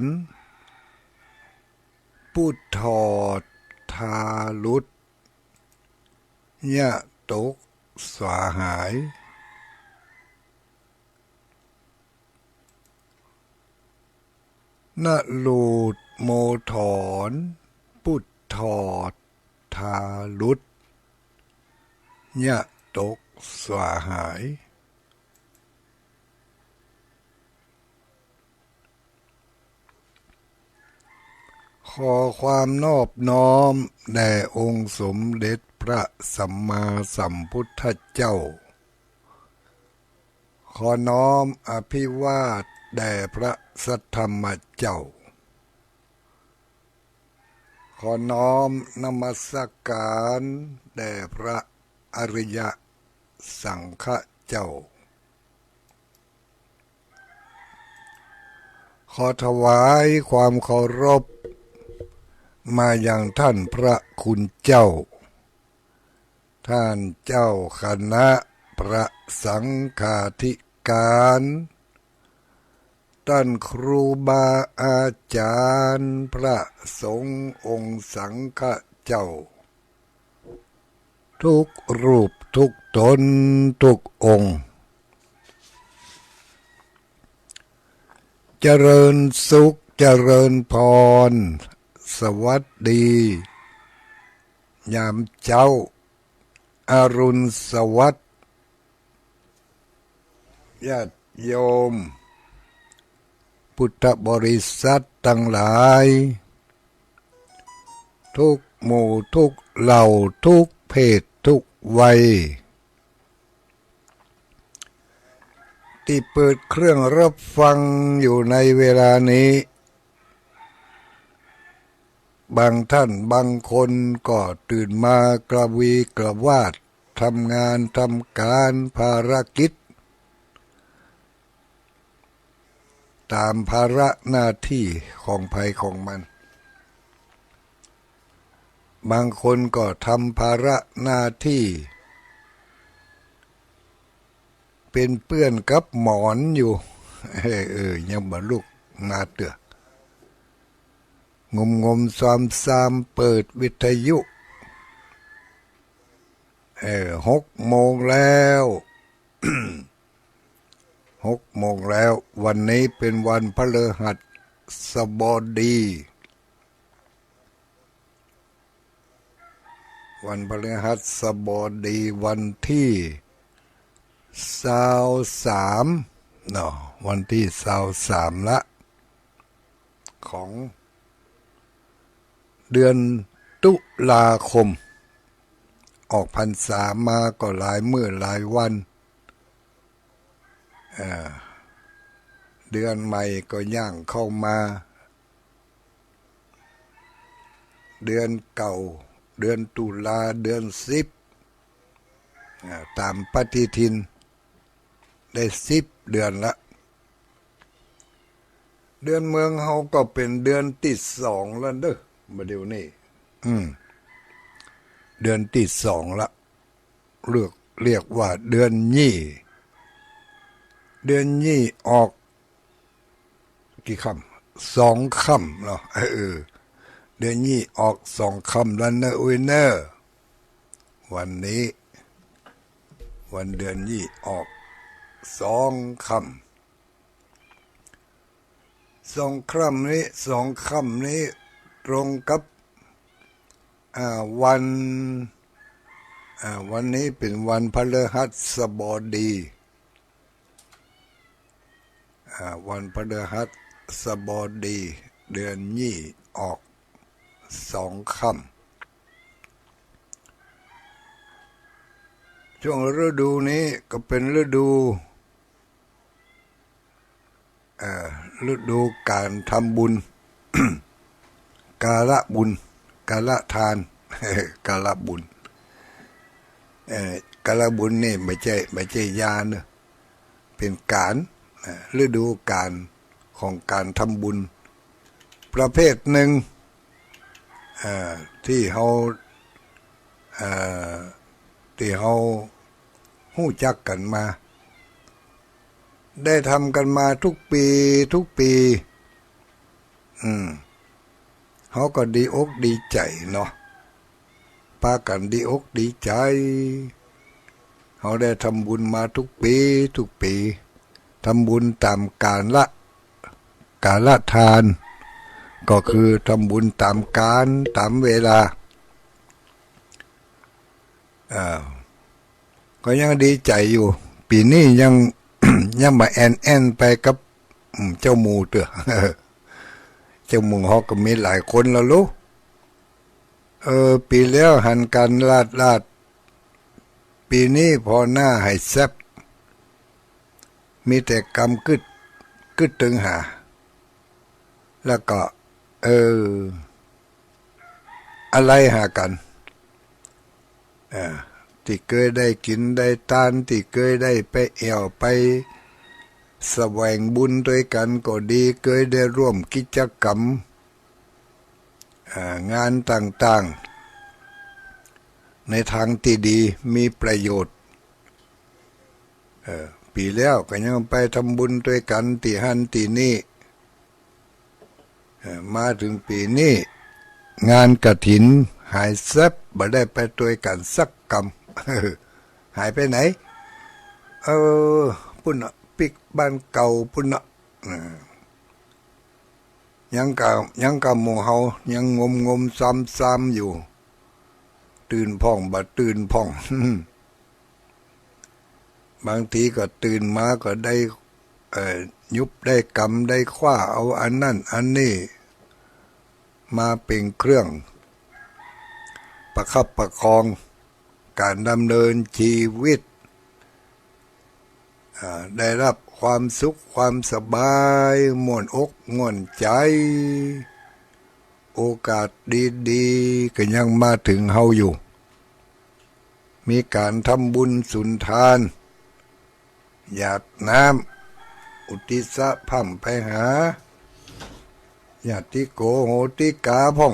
รพุทธอทาลุตยะตกสวาหายนลูดโมถอนพุทธอทาลุตยะตกสวาหายขอความนอบน้อมแด่องค์สมเด็จพระสัมมาสัมพุทธเจ้าขอน้อมอภิวาทแด่พระสัทธรรมเจ้าขอน้อมนมัสการแด่พระอริยสังฆเจ้าขอถวายความเคารพมาอย่างท่านพระคุณเจ้าท่านเจ้าคณะพระสังฆาธิการท่านครูบาอาจารย์พระสงฆ์องค์สังฆเจ้าทุกรูปทุกตนทุกองค์เจริญสุขเจริญพรสวัสดียามเจ้าอารุณสวัสดิ์ญาติโยมพุทธบริษัททั้งหลายทุกหมู่ทุกเหล่าทุกเพศทุกวัยที่เปิดเครื่องรับฟังอยู่ในเวลานี้บางท่านบางคนก็ตื่นมากระวีกระวาดทำงานทำการภารกิจตามภาระหน้าที่ของภัยของมันบางคนก็ทำภาระหน้าที่เป็นเปื้อนกับหมอนอยู่ยังบ่ลุกมาเตืองมซามเปิดวิทยุ6 โมงแล้ว6 โมงแล้ววันนี้เป็นวันพฤหัสบดีวันพฤหัสบดีวันที่23เนาะวันที่23ละของเดือนตุลาคมออกพรรษามาก็หลายมื้อหลายวันเดือนใหม่ก็ย่างเข้ามาเดือนเก่าเดือนตุลาเดือน10ตามปฏิทินได้10 เดือนละเดือนเมืองเฮาก็เป็นเดือนที่2แล้วเด้อบัดเดี๋ยวนี้เดือนที่2ละเรียกว่าเดือนยี่เดือนยี่ออกกี่ค่ำ2 ค่ำเนาะเดือนยี่ออก2 ค่ำแล้วนะเนอวันนี้วันเดือนยี่ออก2 ค่ำ2 ค่ำนี้ตรงกับวันนี้เป็นวันพฤหัสบดีวันพฤหัสบดีเดือนยี่ออก2 ค่ำช่วงฤดูนี้ก็เป็นฤดูการทำบุญ กาละบุญกาละทาน กาละบุญกาละบุญนี่ไม่ใช่ยาเนอะเป็นการฤดูการของการทำบุญประเภทหนึ่งที่เฮาฮู้จักกันมาได้ทำกันมาทุกปี เขาก็ดีอกดีใจเนาะพากันดีอกดีใจเขาได้ทำบุญมาทุกปีทำบุญตามกาลทานก็คือทำบุญตามกาลตามเวลาก็ยังดีใจอยู่ปีนี้ยัง ยังมาแอนไปกับเจ้าหมูเถอะเจ้าหมูเขาก็มีหลายคนแล้วลูกปีแล้วหันกันลาดปีนี้พอหน้าให้แซบมีแต่กรรมกึดตึงหาแล้วก็อะไรหากันที่เคยได้กินได้ทานที่เคยได้ไปเอวไปแสวงบุญด้วยกันก็ดีเคยได้ร่วมกิจกรรมงานต่างๆในทางที่ดีมีประโยชน์ปีแล้วก็ยังไปทำบุญด้วยกันที่หันที่นี่มาถึงปีนี้งานกฐินหายแซบบ่ได้ไปด้วยกันสักกรรมหายไปไหนปุ่นปิกบ้านเก่าปุ่นยังกะหมู่เฮายังงมซ้ำอยู่ตื่นพ่องบ่ตื่นพ่อง บางทีก็ตื่นมาก็ได้ยุบได้กำได้คว้าเอาอันนั่นอันนี้มาเป็นเครื่องประคับประคองการดำเนินชีวิตได้รับความสุขความสบายม่วนอกม่วนใจโอกาสดีๆก็ยังมาถึงเฮาอยู่มีการทำบุญสุนทานหยาดน้ำอุทิศพัมไปหาญาติโกโหติกาพ่อง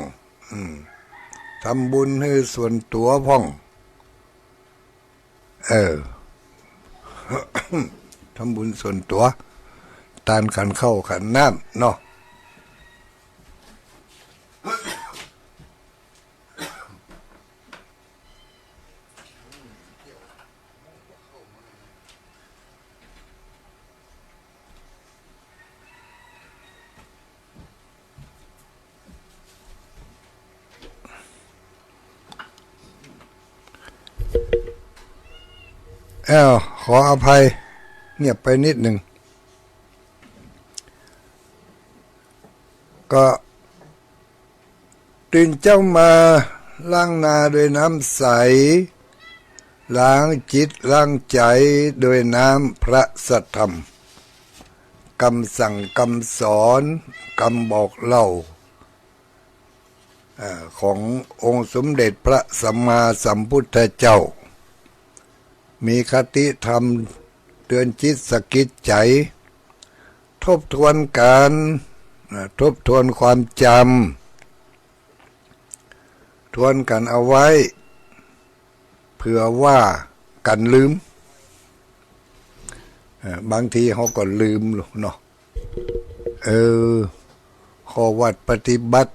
ทำบุญให้ส่วนตัวพ่องทำบุญส่วนตัวตานขันเข้าขันน้ำเนาะขออภัยเงียบไปนิดหนึ่งก็ตื่นเจ้ามาล้างนาด้วยน้ำใสล้างจิตล้างใจด้วยน้ำพระสัทธรรมคำสั่งคำสอนคำบอกเล่าขององค์สมเด็จพระสัมมาสัมพุทธเจ้ามีคติธรรมเตือนจิตสะกิดใจทบทวนการทบทวนความจำทวนกันเอาไว้เผื่อว่ากันลืมบางทีเขาก็ลืมเนาะข้อวัดปฏิบัติ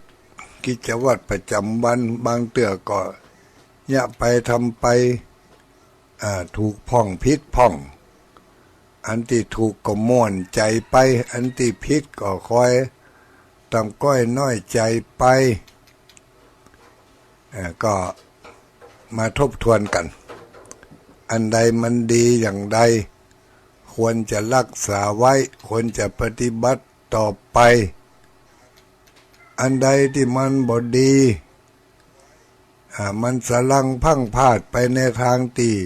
กิจวัตรประจำวันบางเตือก็อย่าไปทำไปถูกพ่องพิษพ่องอันที่ถูกก็ม่วนใจไปอันที่พิษก็คอยตำก้อยน้อยใจไปก็มาทบทวนกันอันใดมันดีอย่างใดควรจะรักษาไว้ควรจะปฏิบัติต่อไปอันใดที่มันบ่ดีมันสลังพังพาดไปในทางที่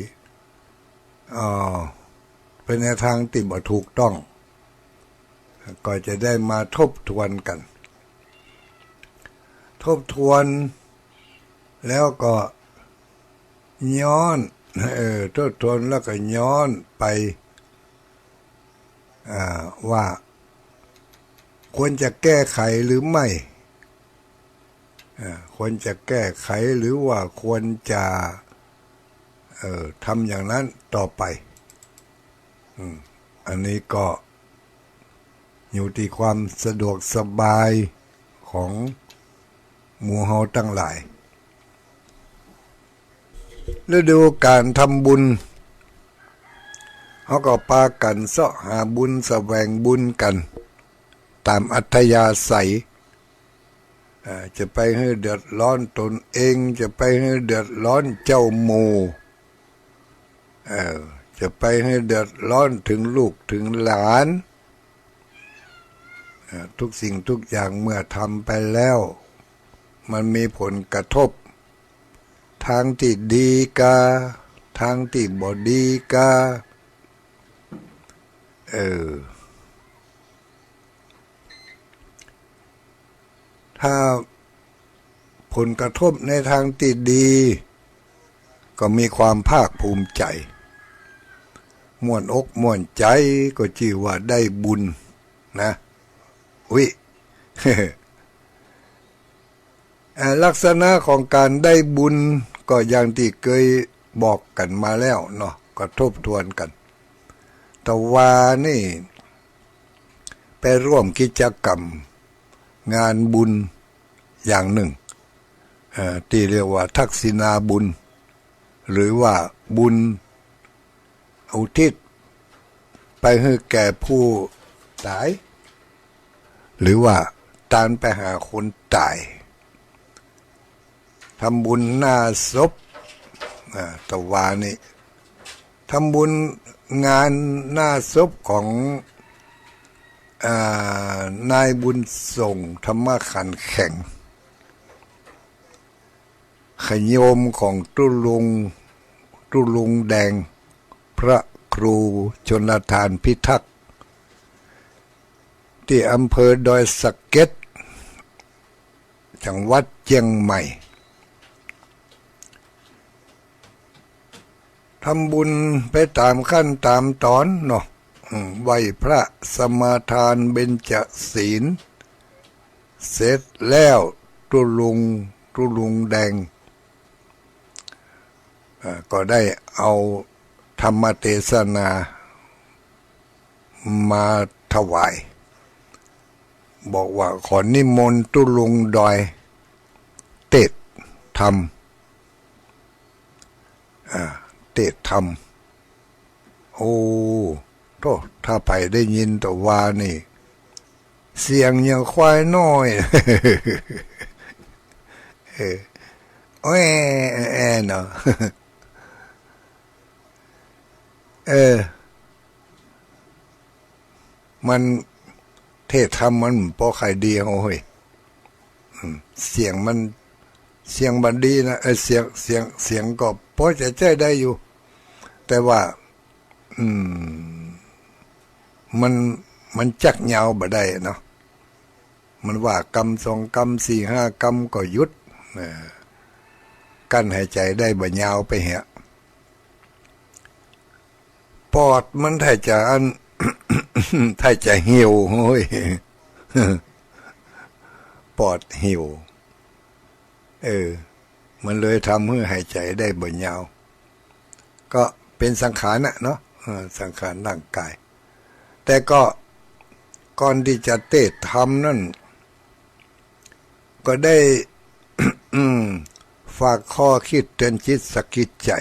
เป็นในทางที่บ่ถูกต้องก็จะได้มาทบทวนกันทบทวนแล้วก็ย้อนทบทวนแล้วก็ย้อนไปว่าควรจะแก้ไขหรือไม่ควรจะแก้ไขหรือว่าควรจะทำอย่างนั้นต่อไปอันนี้ก็อยู่ที่ความสะดวกสบาย ของหมู่เฮาทั้งหลายฤดูการทำบุญเขาก็พากันเสาะหาบุญแสวงบุญกันตามอัธยาศัยจะไปให้เดือดร้อนตนเองจะไปให้เดือดร้อนเจ้าหมู่จะไปให้เดือดร้อนถึงลูกถึงหลานทุกสิ่งทุกอย่างเมื่อทำไปแล้วมันมีผลกระทบทางที่ดีกาทางที่บ่ดีกาถ้าผลกระทบในทางที่ดีก็มีความภาคภูมิใจม่วนอกม่วนใจก็ชื่อว่าได้บุญนะลักษณะของการได้บุญก็อย่างที่เคยบอกกันมาแล้วเนาะก็ทบทวนกันแต่ว่านี่ไปร่วมกิจกรรมงานบุญอย่างหนึ่งที่เรียกว่าทักษิณาบุญหรือว่าบุญอุทิศไปให้แก่ผู้ตายหรือว่าตามไปหาคนตายทำบุญหน้าศพตะวานี่ทำบุญงานหน้าศพของนายบุญส่งธรรมขันธ์แข็งขยมของตุลุงแดงพระครูชนทานพิทักษ์ที่อำเภอดอยสะเก็ดจังหวัดเชียงใหม่ทำบุญไปตามขั้นตามตอนเนาะไหว้พระสมาทานเบญจศีลเสร็จแล้วตุลุงแดงก็ได้เอาธรรมเทศนามาถวายบอกว่าขอนิมนต์ตุลุงดอยเทศธรรมเทศธรรมโอ้ถ้าไปได้ยินแต่ว่านี่เสียงยังควายน้อยโอ้ยเนาะมันเทศธรรมมันพอใครดีโอ้ยเสียงบันดีนะเสียงก็พอจะใจได้อยู่แต่ว่ามันจักยาวบ่ได้เนาะมันว่ากรรม2 กรรม 4 5 กรรมก็หยุดกั้นหายใจได้บ่ยาวไปเหะปอดมันถ้าจะถ้าจะหิวโอ้ยปอดหิวมันเลยทำให้หายใจได้บ่ยาวก็เป็นสังขารเนาะสังขารร่างกายแต่ก็ก่อนที่จะเทศธรรมนั่นก็ได้ ฝากข้อคิดเตือนจิตสะกิดใจ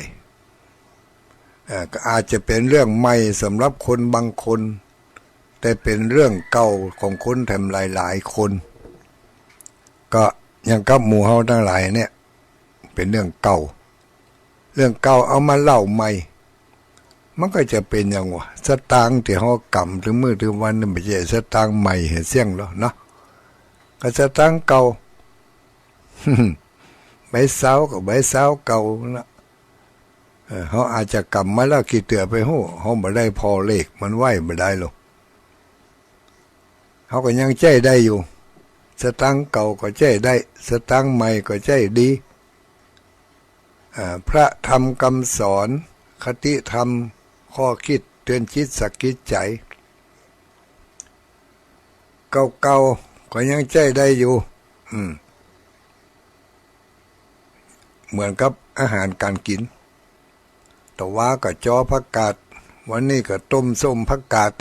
ก็อาจจะเป็นเรื่องใหม่สำหรับคนบางคนแต่เป็นเรื่องเก่าของคนทำหลายๆคนก็อย่างกับหมู่เฮาทั้งหลายเนี่ยเป็นเรื่องเก่าเอามาเล่าใหม่มันก็จะเป็นอย่างว่าสตางค์ที่เฮากำถึงมื้อถึงวันนี่ไม่ใช่สตางค์ใหม่เห็นเสียงหรอกเนาะก็สตางค์เก่า ใบเสาก็ใบเสาเก่านะเขาอาจจะกำมาแล้วกี่เตือไปฮู้เขาบ่ได้พอเลขมันไหวบ่ได้หรอกเขาก็ยังใจได้อยู่สตางค์เก่าก็ใจได้สตางค์ใหม่ก็ใจดีพระธรรมคำสอนคติธรรมข้อคิดเตือนจิตสะกิดใจเก่าๆก็ยังใจได้อยู่เหมือนกับอาหารการกินแต่ว่าก็จอผักกาดวันนี้ก็ต้มส้มผักกาด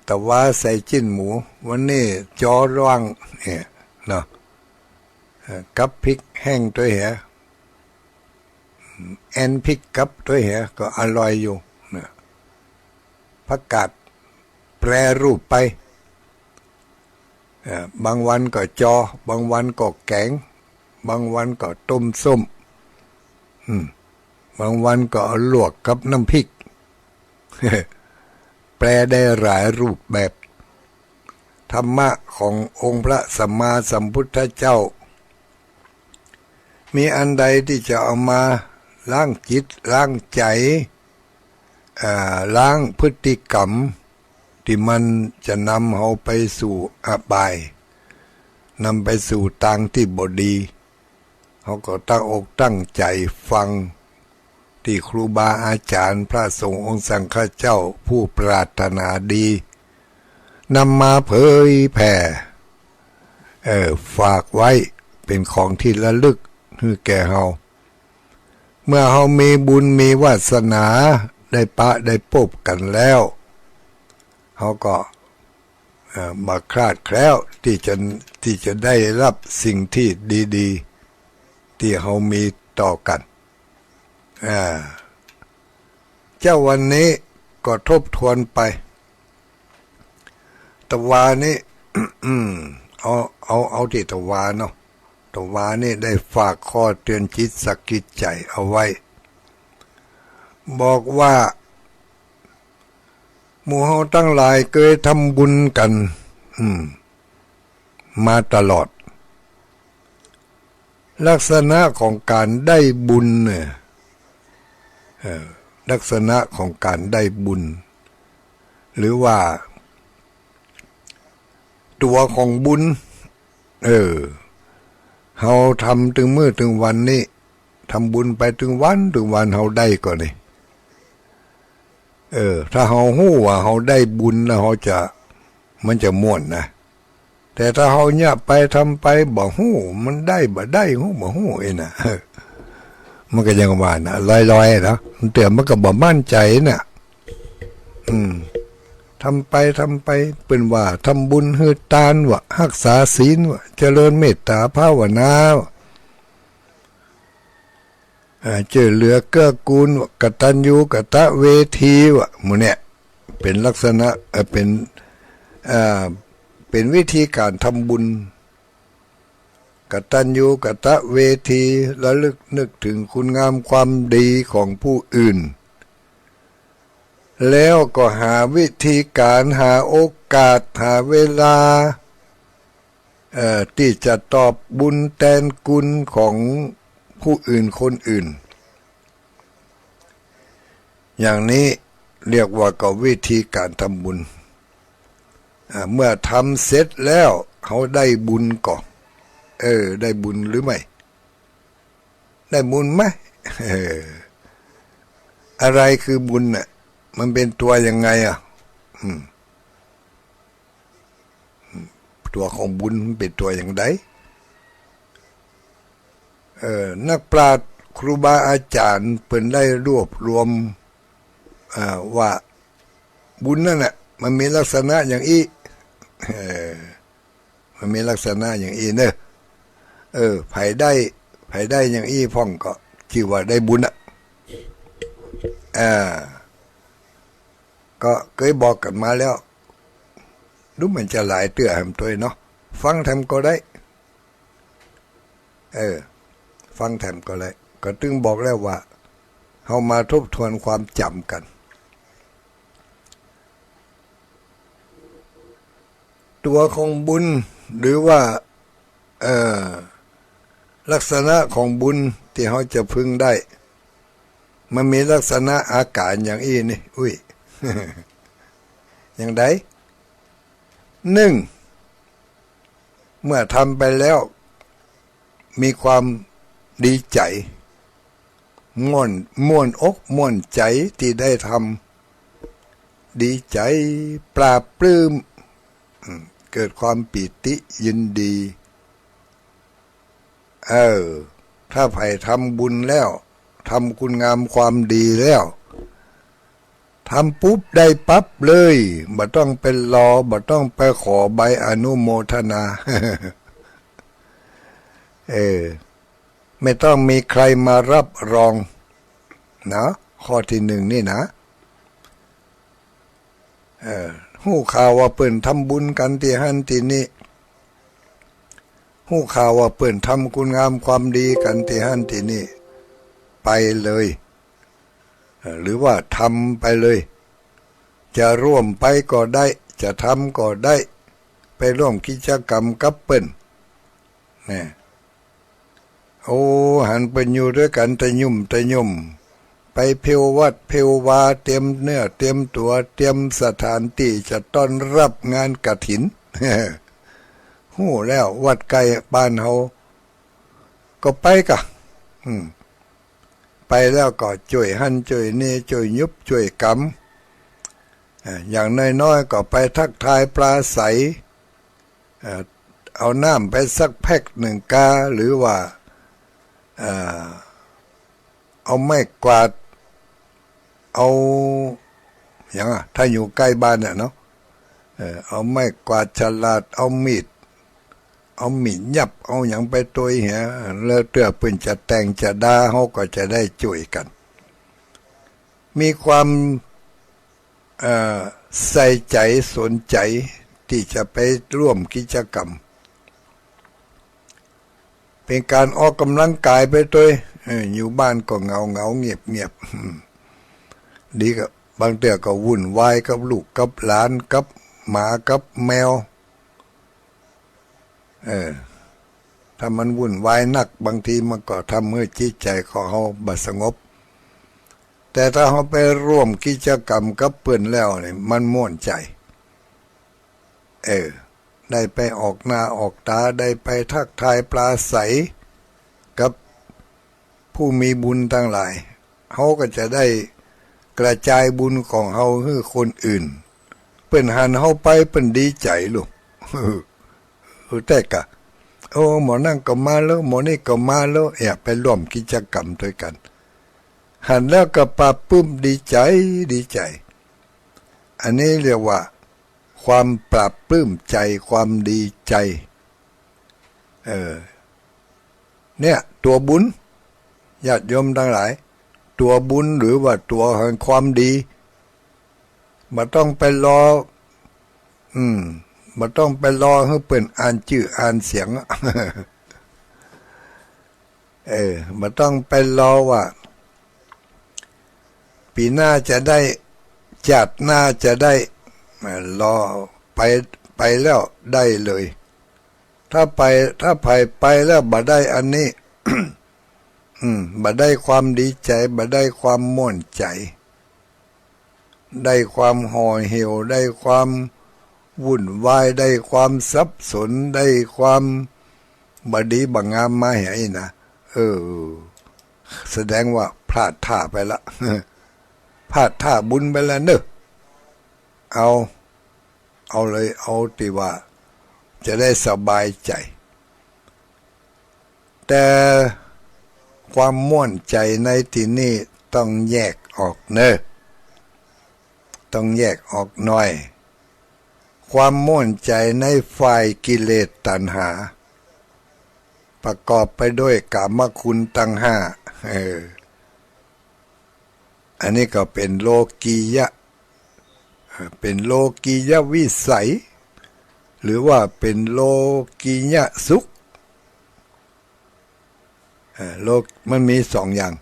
แต่ว่าใส่จิ้นหมูวันนี้จอร่างเนี่ยเนาะกับพริกแห้งตัวเหรแอนพริกกับตัวเหรก็อร่อยอยู่นะผักกาดแปรรูปไปบางวันก็จอบางวันก็แกงบางวันก็ต้มส้มบางวันก็ลวกกับน้ำพริก แปลได้หลายรูปแบบธรรมะขององค์พระสัมมาสัมพุทธเจ้ามีอันใดที่จะเอามาล้างจิตล้างใจล้างพฤติกรรมที่มันจะนำเราไปสู่อบายนำไปสู่ทางที่บดีเขาก็ตั้งอกตั้งใจฟังที่ครูบาอาจารย์พระสงฆ์องค์สังฆเจ้าผู้ปรารถนาดีนำมาเผยแผ่ฝากไว้เป็นของที่ระลึกให้แก่เฮาเมื่อเฮามีบุญมีวาสนาได้ปะได้พบกันแล้วเฮาก็มาคลาดแคล้วที่จะได้รับสิ่งที่ดีๆที่เฮามีต่อกันเจ้าวันนี้ก็ทบทวนไปตะวานี่ เอาที่ตะวาเนาะตะวานี่ได้ฝากข้อเตือนจิตสะกิดใจเอาไว้บอกว่าหมู่เฮาตั้งหลายเคยทำบุญกันมาตลอดลักษณะของการได้บุญเนี่ยลักษณะของการได้บุญหรือว่าตัวของบุญเฮาทำถึงมื้อถึงวันนี้ทำบุญไปถึงวันเฮาได้ก่อนนี่ถ้าเฮาฮู้ว่าเฮาได้บุญแล้วมันจะม่วนนะแต่ถ้าเฮาเนี่ยไปทำไปบ่ฮู้มันได้บ่ได้ฮู้บ่ฮู้น่ะมันก็ยังว่านะลอยๆนะแต่มันก็บ่มั่นใจน่ะทำไปเป็นว่าทำบุญฮือทานว่ารักษาศีลว่าเจริญเมตตาภาวนาเจอเหลือเกื้อกูลว่ากตัญญูกตเวทีว่าหมู่เนี่ยเป็นลักษณะเป็นวิธีการทำบุญกตัญญูกตเวทีระลึกนึกถึงคุณงามความดีของผู้อื่นแล้วก็หาวิธีการหาโอกาสหาเวลาที่จะตอบบุญแทนคุณของผู้อื่นคนอื่นอย่างนี้เรียกว่าก็วิธีการทำบุญเมื่อทำเสร็จแล้วเขาได้บุญก่อนได้บุญหรือไม่ได้บุญไหมอะไรคือบุญน่ะมันเป็นตัวยังไงตัวของบุญมันเป็นตัวอย่างไรนักปราชญ์ครูบาอาจารย์เพิ่นได้รวบรวมว่าบุญนั่นน่ะมันมีลักษณะอย่างอีมันมีลักษณะอย่างอีเนอะไผได้อย่างอีพ่องก็ชื่อว่าได้บุญก็เคยบอกกันมาแล้วดูมันจะหลายเตื้อแหมตัวเนาะฟังแถมก็ได้ฟังแถมก็ได้ก็ตึงบอกแล้วว่าเฮามาทบทวนความจำกันตัวของบุญหรือว่าลักษณะของบุญที่เฮาจะพึงได้มันมีลักษณะอาการอย่างอีนี่อุ้ย อย่างใด1เมื่อทำไปแล้วมีความดีใจม่วนอกม่วนใจที่ได้ทำดีใจปราบปลื้มเกิดความปิติยินดีถ้าใครทำบุญแล้วทำคุณงามความดีแล้ว ทำปุ๊บได้ปั๊บเลยบ่ต้องเป็นรอบ่ต้องไปขอใบอนุโมทนา ไม่ต้องมีใครมารับรองนะข้อที่หนึ่งนี่นะฮู้ข่าวว่าเปิ้นทำบุญกันที่หันที่นี่ฮู้ข่าวว่าเปิ้นทำคุณงามความดีกันที่หันที่นี่ไปเลยหรือว่าทำไปเลยจะร่วมไปก็ได้จะทำก็ได้ไปร่วมกิจกรรมกับเปิ้นนี่โอ้หันเปิ้นอยู่ด้วยกันตะยุ่มไปเพลวัดเพลวาเตรียมเนื้อเตรียมตัวเตรียมสถานที่จะต้อนรับงานกฐิน ฮู้แล้ววัดไกลบ้านเฮาก็ไปกะไปแล้วก็ช่วยหั่นช่วยนี่ช่วยยุบช่วยกำอย่างน้อยๆก็ไปทักทายปลาใสเอาน้ำไปสักแพ็คหนึ่งกาหรือว่าเอาไม้กวาดเอาอย่างถ้าอยู่ใกล้บ้านเนี่ยเนาะเอาไม้กวาดฉลาดเอามีดยับเอาอย่างไปตัวเหี้ยแล้วเตื้อเปิ้นจะแต่งจะด่าเฮาก็จะได้ช่วยกันมีความใส่ใจสนใจที่จะไปร่วมกิจกรรมเป็นการออกกำลังกายไปด้วยอยู่บ้านก็เงาเงียบดีกับบางเตื้อก็วุ่นวายกับลูกกับหลานกับหมากับแมวถ้ามันวุ่นวายนักบางทีมันก็ทำให้จิตใจของเฮาบ่สงบแต่ถ้าเฮาไปร่วมกิจกรรมกับเพิ่นแล้วนี่มันม่วนใจได้ไปออกหน้าออกตาได้ไปทักทายปลาใสกับผู้มีบุญทั้งหลายเฮาก็จะได้กระจายบุญของเฮาให้คนอื่นเปิ้นหันเฮาไปเปิ้นดีใจลูกแต่กะโอ้หมอนั่นก็มาแล้วหมอนี่ก็มาแล้วไปร่วมกิจกรรมด้วยกันหันแล้วก็ปลาปลื้มดีใจอันนี้เรียกว่าความปราบปลื้มใจความดีใจเนี่ยตัวบุญญาติโยมทั้งหลายตัวบุญหรือว่าตัวแห่งความดีบ่ต้องไปรอบ่ต้องไปรอให้เปิ้นอ่านชื่ออ่านเสียงบ่ต้องไปรอว่าปีหน้าจะได้จัดหน้าจะได้รอไปแล้วได้เลยถ้าไปแล้วบ่ได้อันนี้ บ่ได้ความดีใจบ่ได้ความม่วนใจได้ความห่อเหี่ยวได้ความวุ่นวายได้ความสับสนได้ความบดีบังงามมาให้นะแสดงว่าพลาดท่าไปละ พลาดท่าบุญไปแล้วเนอะเอาเลยเอาติว่าจะได้สบายใจแต่ความม่วนใจในที่นี้ต้องแยกออกเนอะต้องแยกออกหน่อยความม่วนใจในฝ่ายกิเลสตัณหาประกอบไปด้วยกามคุณทั้งห้าอันนี้ก็เป็นโลกียะวิสัยหรือว่าเป็นโลกียะสุขมันมีสองอย่าง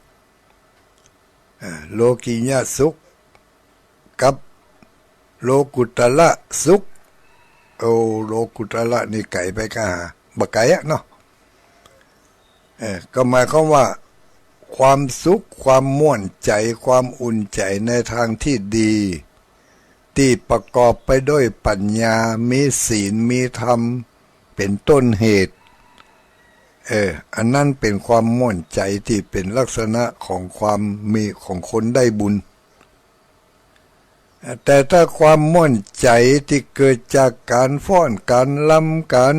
โลกียะสุขกับโลกุตละสุขโลกุตละนี่ไก่ไปกะหาบ่ไก่เนาะก็หมายความว่าความสุขความม่วนใจความอุ่นใจในทางที่ดีที่ประกอบไปด้วยปัญญามีศีลมีธรรมเป็นต้นเหตุอันนั้นเป็นความม่วนใจที่เป็นลักษณะของความมีของคนได้บุญแต่ถ้าความม่วนใจที่เกิดจากการฟ้อนการรำการ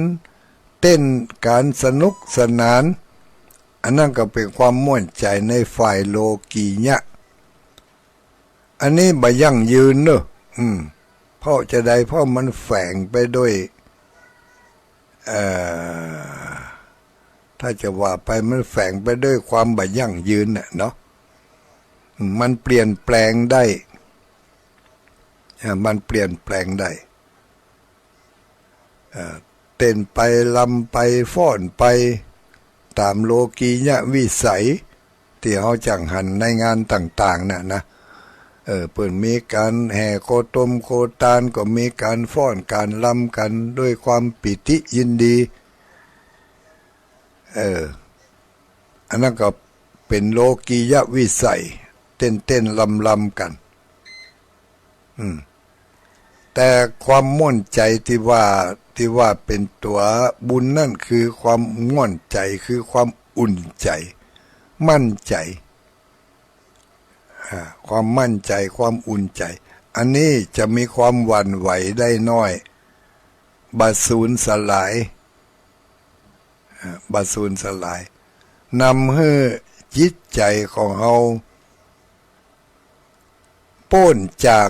เต้นการสนุกสนานอันนั้นก็เป็นความม่วนใจในฝ่ายโลกียะ อันนี้บ่ยั่งยืนเนอะเพราะจะใดเพราะมันแฝงไปด้วยถ้าจะว่าไปมันแฝงไปด้วยความบ่ยั่งยืนเนาะมันเปลี่ยนแปลงได้มันเปลี่ยนแปลงได้เต้นไปลำไปฟ้อนไปตามโลกียวิสัยที่เขาจังหันในงานต่างๆนะเปิดมีการแห่โคตมโคตานก็มีการฟ้อนการลำกันด้วยความปิติยินดีอันนั้นก็เป็นโลกียวิสัยเต้นลำกันแต่ความม่วนใจที่ว่าเป็นตัวบุญนั่นคือความม่วนใจคือความอุ่นใจมั่นใจความมั่นใจความอุ่นใจอันนี้จะมีความหวั่นไหวได้น้อยบัดสูญสลายนำให้จิตใจของเราพ้นจาก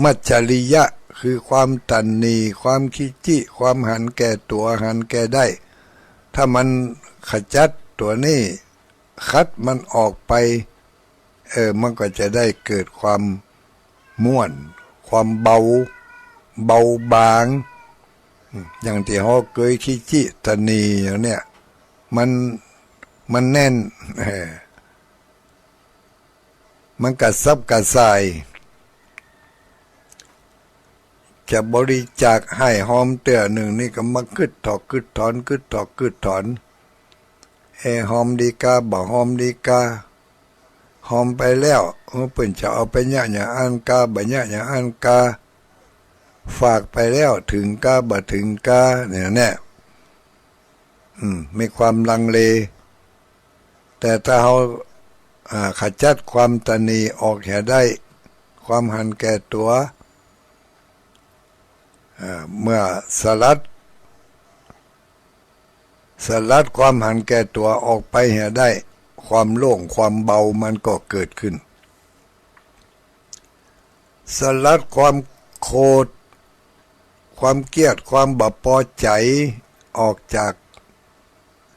มัจฉริยะคือความตันนีความคิจิความหันแก่ตัวหันแก่ได้ถ้ามันขจัดตัวนี้คัดมันออกไปมันก็จะได้เกิดความม่วนความเบาบางอย่างที่เขาเคยคิจิตนีอย่างเนี้ยมันแน่นมันกระซับกระส่ายจะบริจาคให้หอมเตื้อหนึ่งนี่ก็มาคึดถอนหอมดีกาบ่หอมดีกาหอมไปแล้วเพิ่นจะเอาไปญะอย่างอันกาบ่ญะอย่างอันกาฝากไปแล้วถึงกาบ่ถึงกาเนี่ยมีความลังเลแต่ถ้าเราขจัดความตนีออกให้ได้ความหันแก่ตัวเมื่อสลัดความหันแก่ตัวออกไปให้ได้ความโล่งความเบามันก็เกิดขึ้นสลัดความโกรธความเกลียดความบ่พอใจออกจาก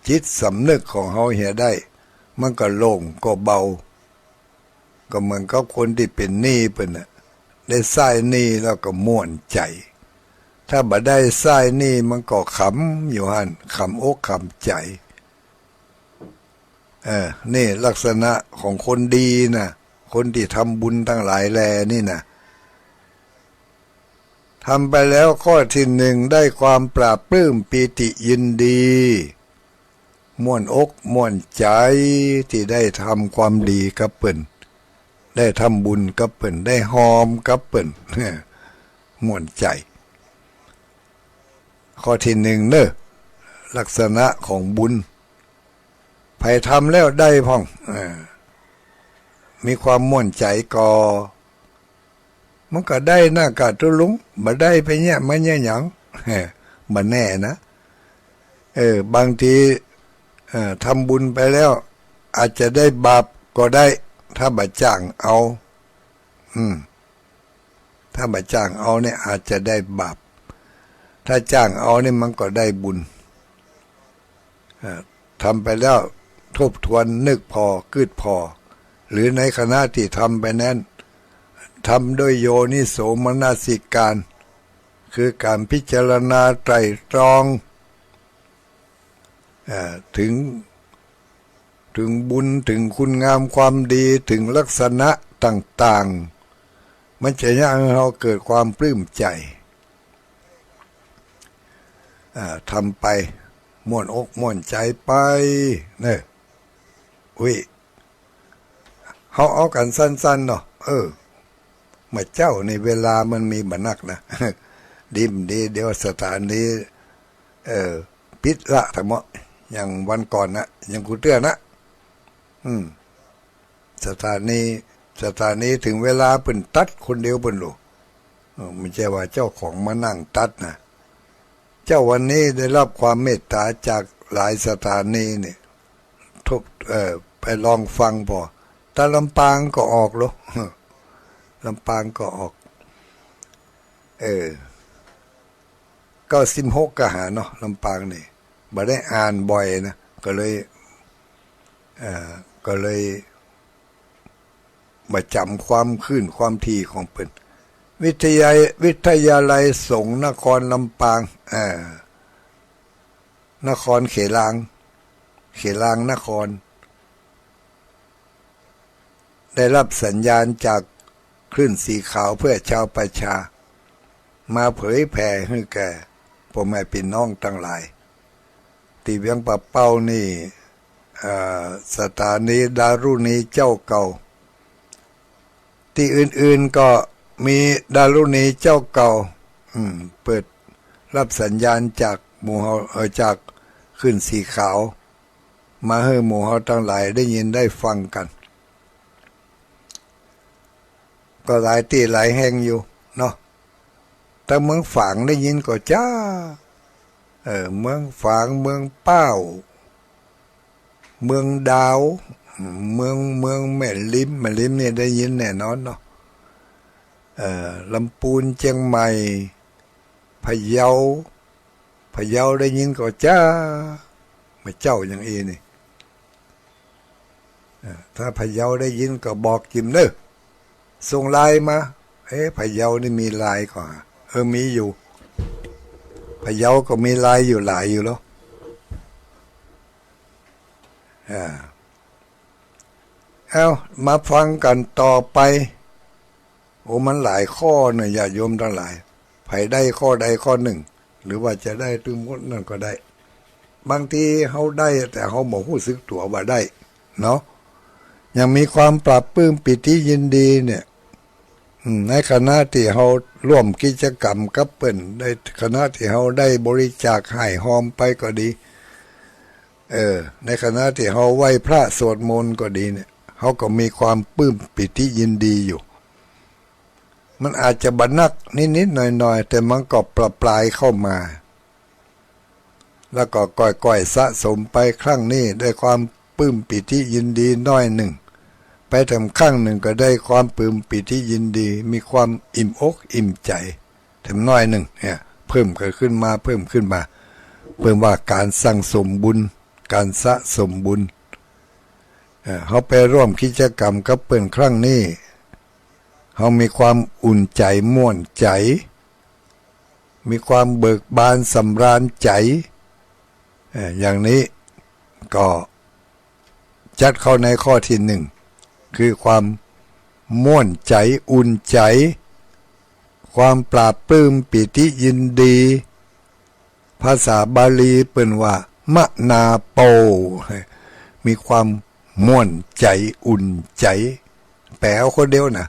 จิตสำนึกของเฮาให้ได้มันก็โล่งก็เบาก็เหมือนกับคนที่เป็นหนี้เพิ่นน่ะได้ใช้หนี้แล้วก็ม่วนใจถ้าบ่ได้ใช้หนี้มันก็ขำอยู่หั่นขำอกขำใจนี่ลักษณะของคนดีนะคนที่ทำบุญทั้งหลายแลนี่นะทำไปแล้วข้อที่หนึ่งได้ความปราบปลื้มปีติยินดีม่วนอกม่วนใจที่ได้ทำความดีกับเปิ้นได้ทำบุญกับเปิ้นได้หอมกับเปิ้นม่วนใจข้อที่หนึ่งลักษณะของบุญไผทำแล้วได้พ่องมีความม่วนใจก่อมันก็ได้หน้ากาตุลุงบ่ได้ไปเนี่ยมันเนี่ยหยังบ่แน่นะบางทีทำบุญไปแล้วอาจจะได้บาปก็ได้ถ้าบ่จ้างเอาถ้าบ่จ้างเอาเนี่ยอาจจะได้บาปถ้าจ้างเอาเนี่ยมันก็ได้บุญทำไปแล้วทบทวนนึกพอกึดพอหรือในขณะที่ทำไปนั้นทำด้วยโยนิโสมนสิการคือการพิจารณาไตร่ตรองถึงบุญถึงคุณงามความดีถึงลักษณะต่างๆมันจะให้เราเกิดความปลื้มใจทำไปม่วนอกม่วนใจไปเนี่ยเขาเอากันสั้นๆเนาะเมื่อเจ้าในเวลามันมีบันักนะดิมดีเดี๋ยวสถานนี้ปิดละทั้งหมดอย่างวันก่อนนะอย่างกูเตือนนะสถานีถึงเวลาเปิ่นตัดคนเดียวเปิ่นลูกไม่ใช่ว่าเจ้าของมานั่งตัดนะเจ้าวันนี้ได้รับความเมตตาจากหลายสถานีเนี่ยไปลองฟังพอตาลำปางก็ออกแล้ว ลำปางก็ออก96ก็หาเนาะลำปางนี่บ่ได้อ่านบ่อยนะก็เลยมาจำความขึ้นความถี่ของเพิ่นวิทยาลัยสงฆ์นครลำปางนครเขลางนครได้รับสัญญาณจากคลื่นสีขาวเพื่อชาวประชามาเผยแผ่ให้แก่พ่อแม่พี่น้องทั้งหลายที่เวียงปะเป้านี่สถานีดารุณีเจ้าเก่าที่อื่นๆก็มีดารุณีเจ้าเก่าเปิดรับสัญญาณจากหมู่เฮาจากขึ้นสีขาวมาให้หมู่เฮาทั้งหลายได้ยินได้ฟังกันก็หลายที่หลายแห่งอยู่เนาะแต่เมืองฝางได้ยินก็จ้าเมืองฝางเมืองเป้าเมืองดาวเมืองแม่ลิ้มนี่ได้ยินแน่นอนเนาะลำพูนเชียงใหม่พะเยาได้ยินก็จ้ามาเจ้าอย่างอีนี่ถ้าพะเยาได้ยินก็บอกจิมเด้อส่งไลน์มาพะเยานี่มีไลน์ก่อนมีอยู่พะเยาก็มีไลน์อยู่หลายอยู่แล้วมาฟังกันต่อไปมันหลายข้อเนี่ยญาติโยมทั้งหลายไผได้ข้อใดข้อหนึ่งหรือว่าจะได้ถึงหมดนั่นก็ได้บางทีเฮาได้แต่เฮาบ่รู้สึกตัวว่าได้เนาะยังมีความปรับปลื้มปิติยินดีเนี่ยในคณะที่เฮาร่วมกิจกรรมกับเปิ้นในคณะที่เฮาได้บริจาคให้หอมไปก็ดีในคณะที่เฮาไหว้พระสวดมนต์ก็ดีเนี่ยเฮาก็มีความปลื้มปิติยินดีอยู่มันอาจจะบันักนิดๆหน่อยๆแต่มันก็ปลายเข้ามาแล้วก็ก่อยๆสะสมไปครั้งนี้ได้ความปลื้มปิติยินดีน้อยหนึ่งไปทำครั้งหนึ่งก็ได้ความปลื้มปิติยินดีมีความอิ่มอกอิ่มใจทำน้อยหนึ่งเนี่ยเพิ่มขึ้นมาเพิ่มว่าการสั่งสมบุญการสะสมบุญเขาไปร่วมกิจกรรมกับเปิ้นครั้งนี้เขามีความอุ่นใจม่วนใจมีความเบิกบานสำราญใจอย่างนี้ก็จัดเข้าในข้อที่หนึ่งคือความม่วนใจอุ่นใจความปราบปลื้มปิติยินดีภาษาบาลีเปิ้นว่ามะนาโปมีความม่วนใจอุ่นใจแปลเอาคนเดียวนะ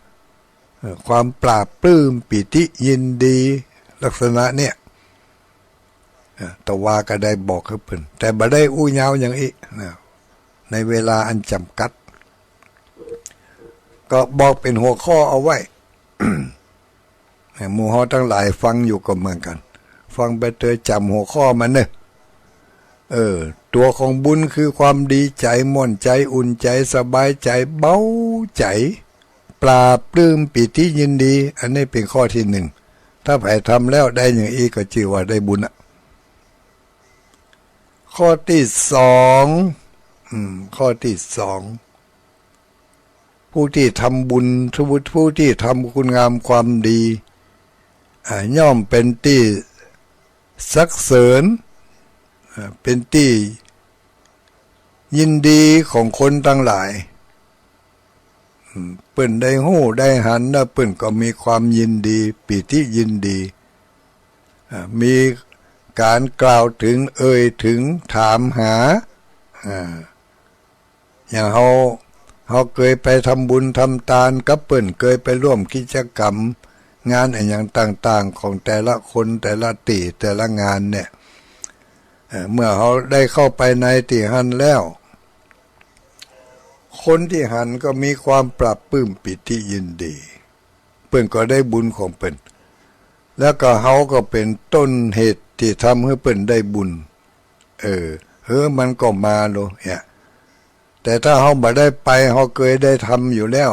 ความปราบปลื้มปิติยินดีลักษณะเนี่ยตะวาก็ได้บอกให้เพิ่นแต่บ่ได้อู้ยาวอย่างอีกในเวลาอันจำกัดก็บอกเป็นหัวข้อเอาไว้ หมู่เฮาทั้งหลายฟังอยู่ก็เหมือนกันฟังไปเตยจำหัวข้อมันเนอะตัวของบุญคือความดีใจม่วนใจอุ่นใจสบายใจเบาใจปราบปลื้มปิติยินดีอันนี้เป็นข้อที่หนึ่งถ้าใครทำแล้วได้อย่างอีกก็ชื่อว่าได้บุญข้อที่สองผู้ที่ทำบุญผู้ที่ทำคุณงามความดีย่อมเป็นที่สรรเสริญเป็นที่ยินดีของคนทั้งหลายเปิ้นได้ฮู้ได้หันนะเปิ้นก็มีความยินดีปิติยินดีมีการกล่าวถึงถึงถามหาอย่างเฮาเคยไปทำบุญทำทานกับเปิ้นเคยไปร่วมกิจกรรมงานอย่างต่างๆของแต่ละคนแต่ละตีแต่ละงานเนี่ยเมื่อเขาได้เข้าไปในที่หันแล้วคนที่หันก็มีความปรับปลื้มปิติยินดีเปิ้นก็ได้บุญของเปิ้นแล้วก็เขาก็เป็นต้นเหตุที่ทำให้เปิ้นได้บุญมันก็มาโลเนี่ยแต่ถ้าเขาบ่ได้ไปเขาเคยได้ทำอยู่แล้ว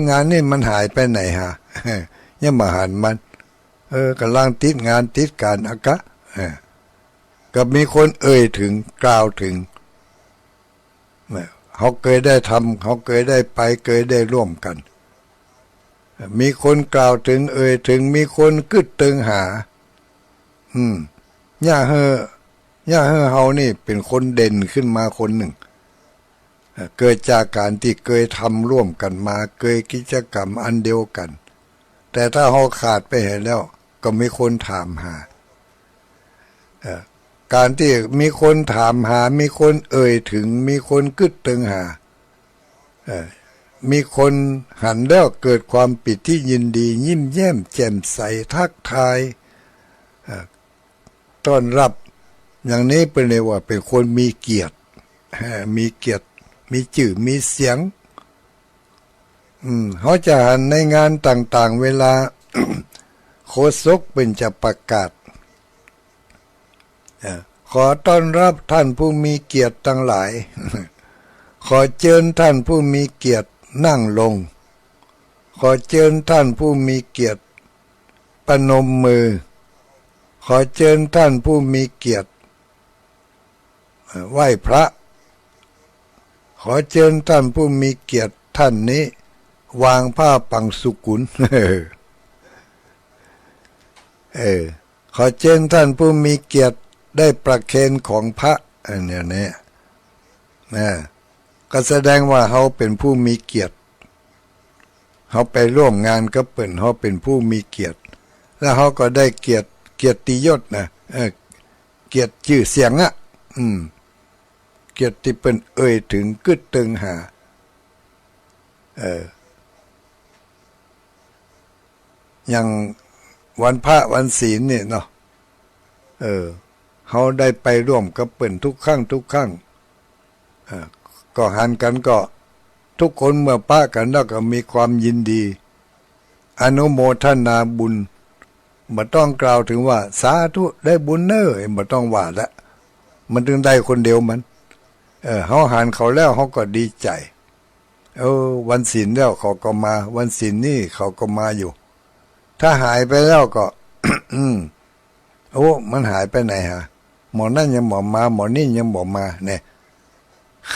งานนี่มันหายไปไหนฮะยังมาหันมันกำลังติดงานติดการอากะก็มีคนถึงกล่าวถึงเขาเคยได้ทำเขาเคยได้ไปเคยได้ร่วมกันมีคนกล่าวถึงถึงมีคนกึดตึงหาย่าเฮานี่เป็นคนเด่นขึ้นมาคนหนึ่งเกิดจากการที่เคยทำร่วมกันมาเคยกิจกรรมอันเดียวกันแต่ถ้าเฮาขาดไปเห็นแล้วก็มีคนถามหาการที่มีคนถามหามีคนถึงมีคนกึดตึงหามีคนหันแล้วเกิดความปิติยินดียิ้มแย้มแจ่มใสทักทายต้อนรับอย่างนี้เป็นเลยว่าเป็นคนมีเกียรติมีเกียรติมีชื่อมีเสียงเขาจะหันในงานต่างๆเวลา โฆษกเป็นจะประกาศขอต้อนรับท่านผู้มีเกียรติทั้งหลาย ขอเชิญท่านผู้มีเกียรตินั่งลงขอเชิญท่านผู้มีเกียรติประนมมือขอเชิญท่านผู้มีเกียรติไหว้พระขอเชิญท่านผู้มีเกียรติท่านนี้วางผ้าปังสุกุล ขอเชิญท่านผู้มีเกียรติได้ประเคนของพระเนี่ยก็แสดงว่าเขาเป็นผู้มีเกียรติเขาไปร่วมงานก็เป็นเขาเป็นผู้มีเกียรติแล้วเขาก็ได้เกียรติยศนะเกียรติชื่อเสียงเกียรติเป็นถึงกึดตึงหาอย่างวันพระวันศีลเนี่ยเนาะเขาได้ไปร่วมกับเปิ่นทุกครั้งก็หันกันก็ทุกคนเมื่อป้ากันแล้วก็มีความยินดีอนุโมทนาบุญบ่ต้องกล่าวถึงว่าสาธุได้บุญเน้อบ่ต้องว่าละมันถึงได้คนเดียวมันเขาหันเขาแล้วเขาก็ดีใจวันศีลแล้วเขาก็มาวันศีลนี่เขาก็มาอยู่ถ้าหายไปแล้วก็ มันหายไปไหนฮะหมอนั่นยังหมอมาหมอนี่ยังบอกมาเนี่ยข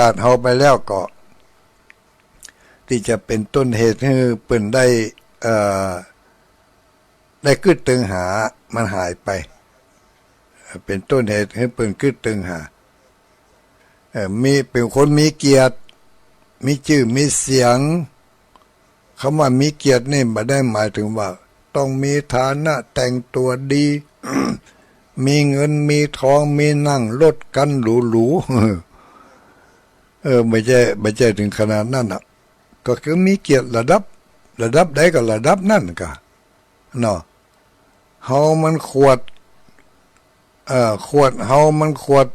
าดเฮาไปแล้วก็ที่จะเป็นต้นเหตุให้เปิ่นได้กึดตึงหามันหายไปเป็นต้นเหตุให้เปิ่นกึดตึงหามีเป็นคนมีเกียรติมีชื่อมีเสียงคำว่ามีเกียรตินี่ไม่ได้หมายถึงว่าต้องมีฐานะแต่งตัวดี มีเงินมีทองมีนั่งรถกันหรูๆไม่ใช่ถึงขนาดนั้นก็คือมีเกียรติระดับใดก็ระดับนั่นก็เนาะเฮามันขวดเฮามันขวด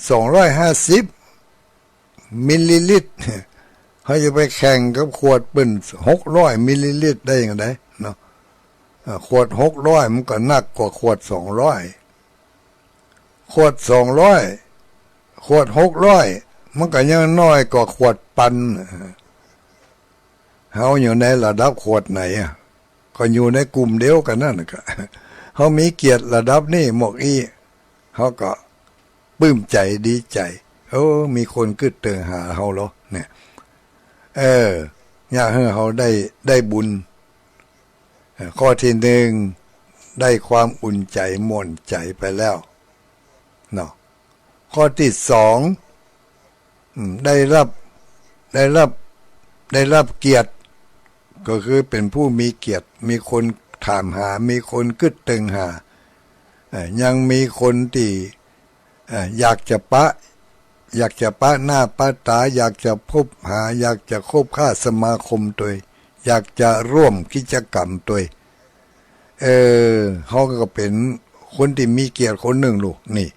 250มิลลิลิตรเขาจะไปแข่งกับขวดเป็น600มิลลิลิตรได้ยังไงเนาะขวด600มันก็หนักกว่าขวด200ขวด200ขวด600มันก็ยังน้อยกว่าขวดปันเฮาอยู่ในระดับขวดไหนก็อยู่ในกลุ่มเดียวกันนั่นก็เขามีเกียรติระดับนี้หมกอีเขาก็ปลื้มใจดีใจมีคนกึดเตือนหาเขาเหรอเนี่ยอยากให้เขาได้บุญข้อที่หนึ่งได้ความอุ่นใจม่วนใจไปแล้วเนาะข้อที่สองได้รับเกียรติก็คือเป็นผู้มีเกียรติมีคนถามหามีคนกึดตึงหายังมีคนที่อยากจะปะหน้าปะตาอยากจะพบหาอยากจะคบค้าสมาคมตัวอยากจะร่วมกิจกรรมตัวเขาก็เป็นคนที่มีเกียรติคนหนึ่งลูกนี่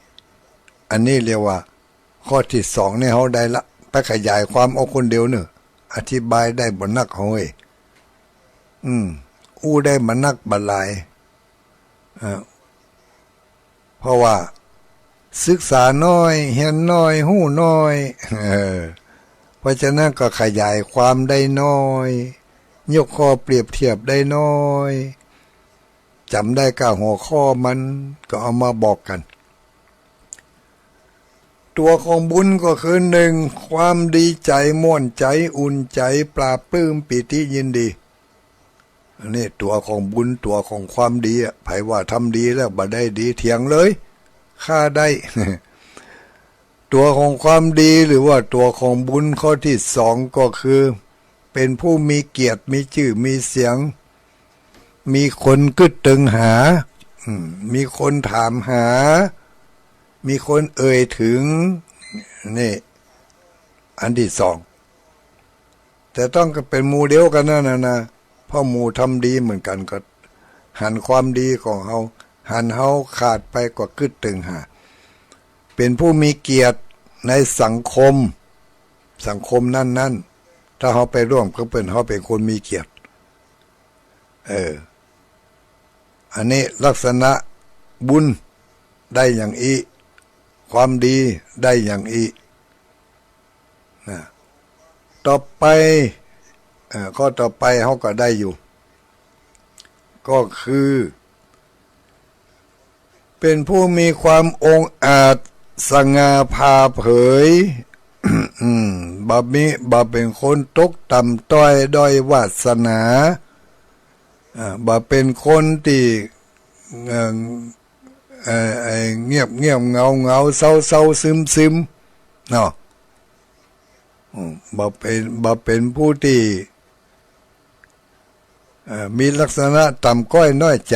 อันนี้เรียกว่าข้อที่สองเนี่ยเขาได้ละไปขยายความเอาคนเดียวเนอะอธิบายได้บนนักเขาได้มานักบรรลัยเพราะว่าศึกษาน้อยเห็นน้อยหู้น้อยเพราะ ราะฉะนั้นก็ขยายความได้น้อยยกข้อเปรียบเทียบได้น้อยจำได้ก้าหัวข้อมันก็เอามาบอกกันตัวของบุญก็คือหนึ่งความดีใจม่วนใจอุ่นใจปลาบปลื้มปิติยินดีอันนี้ตัวของบุญตัวของความดีอ่ะไผว่าทำดีแล้วบ่ได้ดีเถียงเลยข้าได้ ตัวของความดีหรือว่าตัวของบุญข้อที่สองก็คือเป็นผู้มีเกียรติมีชื่อมีเสียงมีคนกึดตึงหามีคนถามหามีคนเอ่ยถึงนี่อันที่สองแต่ต้องเป็นหมู่เดียวกันนะเพราะหมู่ทำดีเหมือนกันก็หันความดีของเฮาหันเฮาขาดไปกว่ากึดตึงหาเป็นผู้มีเกียรติในสังคมนั้นถ้าเฮาไปร่วมก็เป็นเฮาเป็นคนมีเกียรติอันนี้ลักษณะบุญได้อย่างอีความดีได้อย่างอีนะต่อไปข้อต่อไปเขาก็ได้อยู่ก็คือเป็นผู้มีความองอาจสง่าผ่าเผย บ่เป็นคนตกต่ำต้อยด้อยวาสนาบ่เป็นคนที่เงียบเงาเศร้าซึมเนาะบ่เป็นผู้ที่มีลักษณะต่ำก้อยน้อยใจ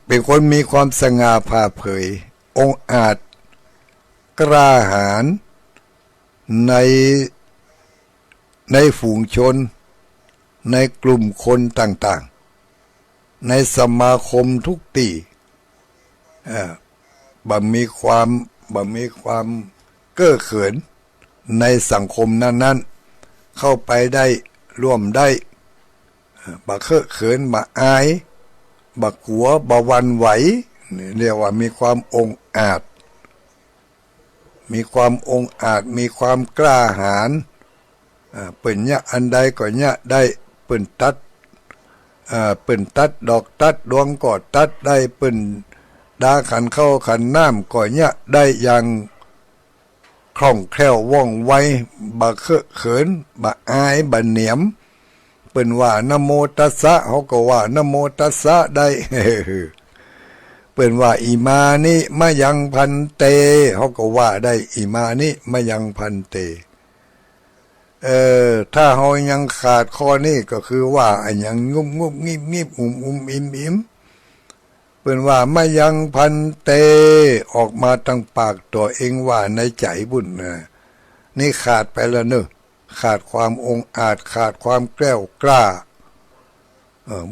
เป็นคนมีความสง่าผ่าเผยองอาจกล้าหาญในฝูงชนในกลุ่มคนต่างๆในสมาคมทุกตีบ่มีความเก้อเขินในสังคมนั้นๆเข้าไปได้ร่วมได้บ่เก้อเขินบ่อายบ่กลัวบ่หวั่นไหวเรียกว่ามีความองอาจมีความกล้าหาญเปิ่นเนี่ยอันใดก็เนี่ยได้เปิ่นตัดดอกตัดดวงก็ตัดได้เปิ่นดาขันเข้าขันน้ำก็เนี่ยได้อย่างคล่องแคล่วว่องไวบ่เคอะเขินบ่อายบ่เหนียมเปิ่นว่านะโมตัสสะเขาก็ว่านะโมตัสสะได้ เปิ่นว่าอิมานิมะยังพันเตเขาก็ว่าได้อิมานิมะยังพันเตถ้าเฮายังขาดข้อนี้ก็คือว่าอันยังงุบงิบอิ่มเปิ้นว่ามะยังพันเตออกมาตั้งปากตัวเองว่าในใจบุญนะนี่ขาดไปแล้วเนอะขาดความองอาจขาดความแกล้วกล้า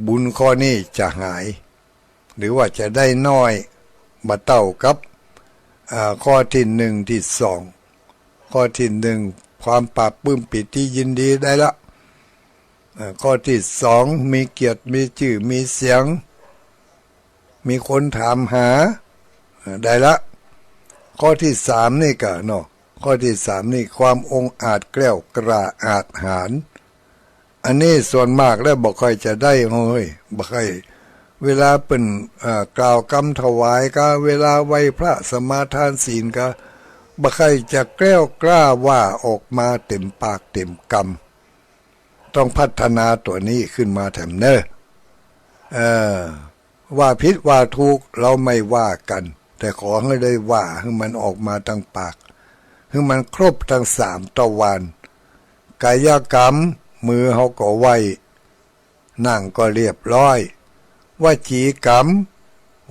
บุญข้อนี้จะหายหรือว่าจะได้น้อยมาเท่ากับข้อที่หนึ่งที่สองข้อที่หนึ่งความปราบปลื้มปิติยินดีได้ละข้อที่สองมีเกียรติมีชื่อมีเสียงมีคนถามหาได้ละข้อที่สามนี่ก็เนาะข้อที่สามนี่ความองอาจแกล้วกล้าอาจหาญอันนี้ส่วนมากแล้วบ่ค่อยจะได้เฮ้ยบ่ค่อยเวลาเป็นกล่าวกำถวายก็เวลาไหว้พระสมาทานศีลก็บ่ใครจะแกล้วกล้าว่าออกมาเต็มปากเต็มคำต้องพัฒนาตัวนี้ขึ้นมาแถมเนอะว่าผิดว่าถูกเราไม่ว่ากันแต่ขอให้ได้ว่าให้มันออกมาตั้งปากให้มันครบทั้งสามตะวันกายกรรมมือเขาก็ไหวนั่งก็เรียบร้อยว่าจีกรรม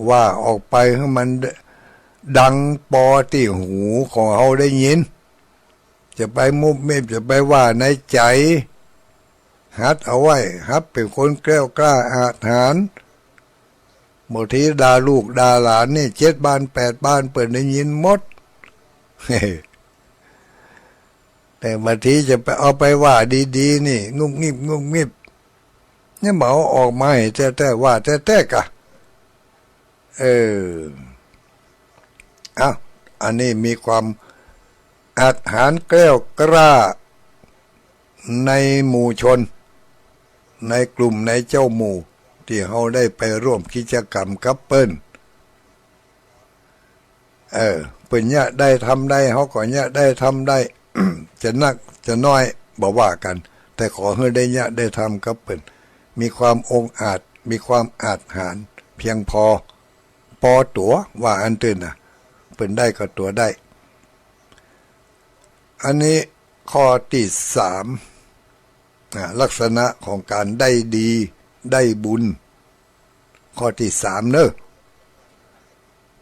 ว่าออกไปให้มันดังปอที่หูของเขาได้ยินจะไปมุบมิบจะไปว่าในใจหัดเอาไว้หัดเป็นคนแกล้วกล้าอาจหาญบางทีด่าลูกด่าหลานนี่7 บ้าน 8 บ้านเปิดได้ยินหมด แต่บางทีจะไปเอาไปว่าดีๆนี่งุบงิบเนี่ยเหมาออกมาให้แต่ว่าแต่กะเอา อันนี้มีความอาจหาญแกล้วกล้าในหมู่ชนในกลุ่มในเจ้าหมู่ที่เขาได้ไปร่วมกิจกรรมกับเปิ้นเปิ้นเนี่ยได้ทำได้เขาก็เนี่ยได้ทำได้ จะนักจะน้อยบ่ว่ากันแต่ขอให้ได้เนี่ยได้ทำกับเปิ้นมีความองอาจมีความอาจหาญเพียงพอตัวว่าอันตื่นน่ะเปิ้นได้ก็ตัวได้อันนี้ข้อที่3ลักษณะของการได้ดีได้บุญข้อที่3เนอะ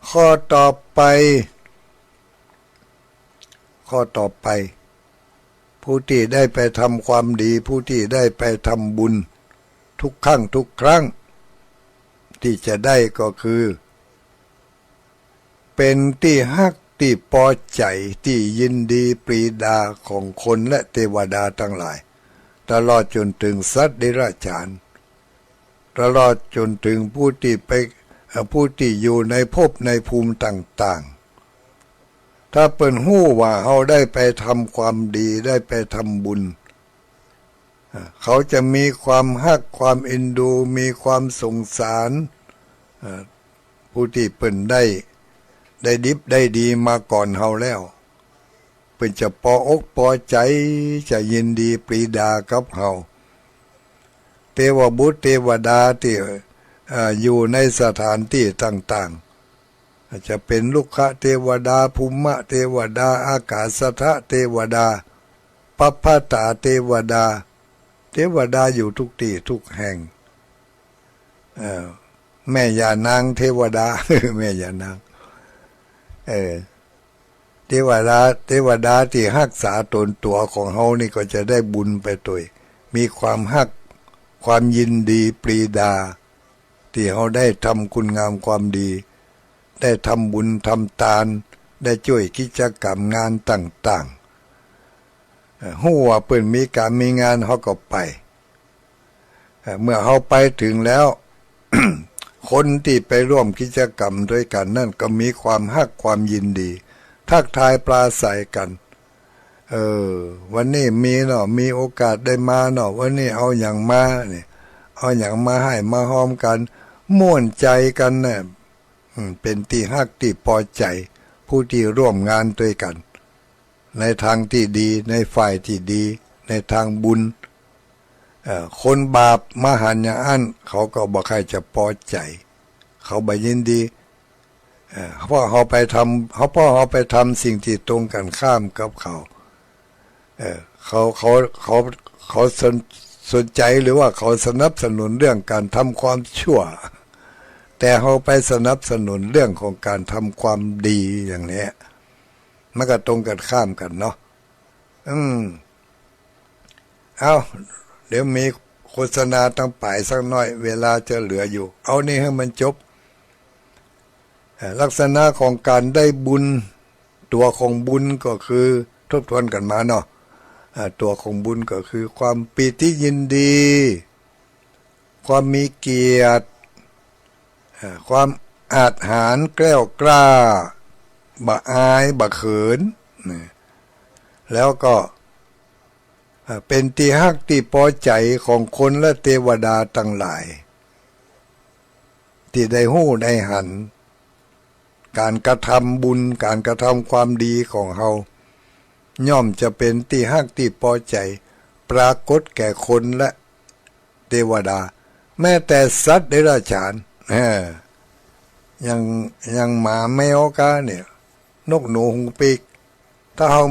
ข้อต่อไปผู้ที่ได้ไปทำความดีผู้ที่ได้ไปทำบุญทุกครั้งที่จะได้ก็คือเป็นที่ฮักที่พอใจที่ยินดีปรีดาของคนและเทวดาทั้งหลายตลอดจนถึงสัตว์เดรัจฉานตลอดจนถึงผู้ที่อยู่ในภพในภูมิต่างๆถ้าเปิ้นฮู้ว่าเฮาได้ไปทำความดีได้ไปทำบุญเขาจะมีความฮักความเอ็นดูมีความสงสารผู้ที่เปิ้นได้ดิบได้ดีมาก่อนเฮาแล้วเปิ้นจะพออกพอใจจะยินดีปรีดากับเฮาเทวบุตรเทวดาที่อยู่ในสถานที่ต่างๆจะเป็นลูกขเทวดาภูมะเทวดาอากาศทะเทวดาปัพพตาเทวดาอยู่ทุกที่ทุกแห่งแม่ย่านางเทวดา แม่ย่านางเทวดาที่รักษาตนตัวของเฮานี่ก็จะได้บุญไปตัวมีความฮักความยินดีปรีดาที่เฮาได้ทำคุณงามความดีได้ทำบุญทำทานได้ช่วยกิจกรรมงานต่างๆฮู้ว่าเปิ้นมีการมีงานเฮาก็ไปเมื่อเฮาไปถึงแล้ว คนที่ไปร่วมกิจกรรมด้วยกันนั่นก็มีความฮักความยินดีทักทายปราศัยกันวันนี้มีเนาะมีโอกาสได้มาเนาะวันนี้เอาอย่างมาเนี่ยเอาอย่างมาให้มาหอมกันม่วนใจกันเนี่ยเป็นที่ฮักที่พอใจผู้ที่ร่วมงานด้วยกันในทางที่ดีในฝ่ายที่ดีในทางบุญคนบาปมาหันอย่างอันเขาก็บ่ใครจะพอใจเขาบ่ยินดีเพราะเขาไปทำสิ่งที่ตรงกันข้ามกับเขาสนใจหรือว่าเขาสนับสนุนเรื่องการทำความชั่วแต่เขาไปสนับสนุนเรื่องของการทำความดีอย่างนี้มันก็ตรงกันข้ามกันเนาะเอาเดี๋ยวมีโฆษณาตั้งป่ายสักหน่อยเวลาจะเหลืออยู่เอานี่ให้มันจบลักษณะของการได้บุญตัวของบุญก็คือทบทวนกันมาเนาะตัวของบุญก็คือความปีติยินดีความมีเกียรติความอาจหาญแกล้วกล้าบ่อายบ่เขินแล้วก็เป็นที่ฮักที่พอใจของคนและเทวดาทั้งหลายที่ได้ฮู้ได้หันการกระทำบุญการกระทำความดีของเฮาย่อมจะเป็นที่ฮักที่พอใจปรากฏแก่คนและเทวดาแม้แต่สัตว์เดรัจฉานยังหมาแมวกาเนี่ยนกหนูหูปีกถ้าเฮา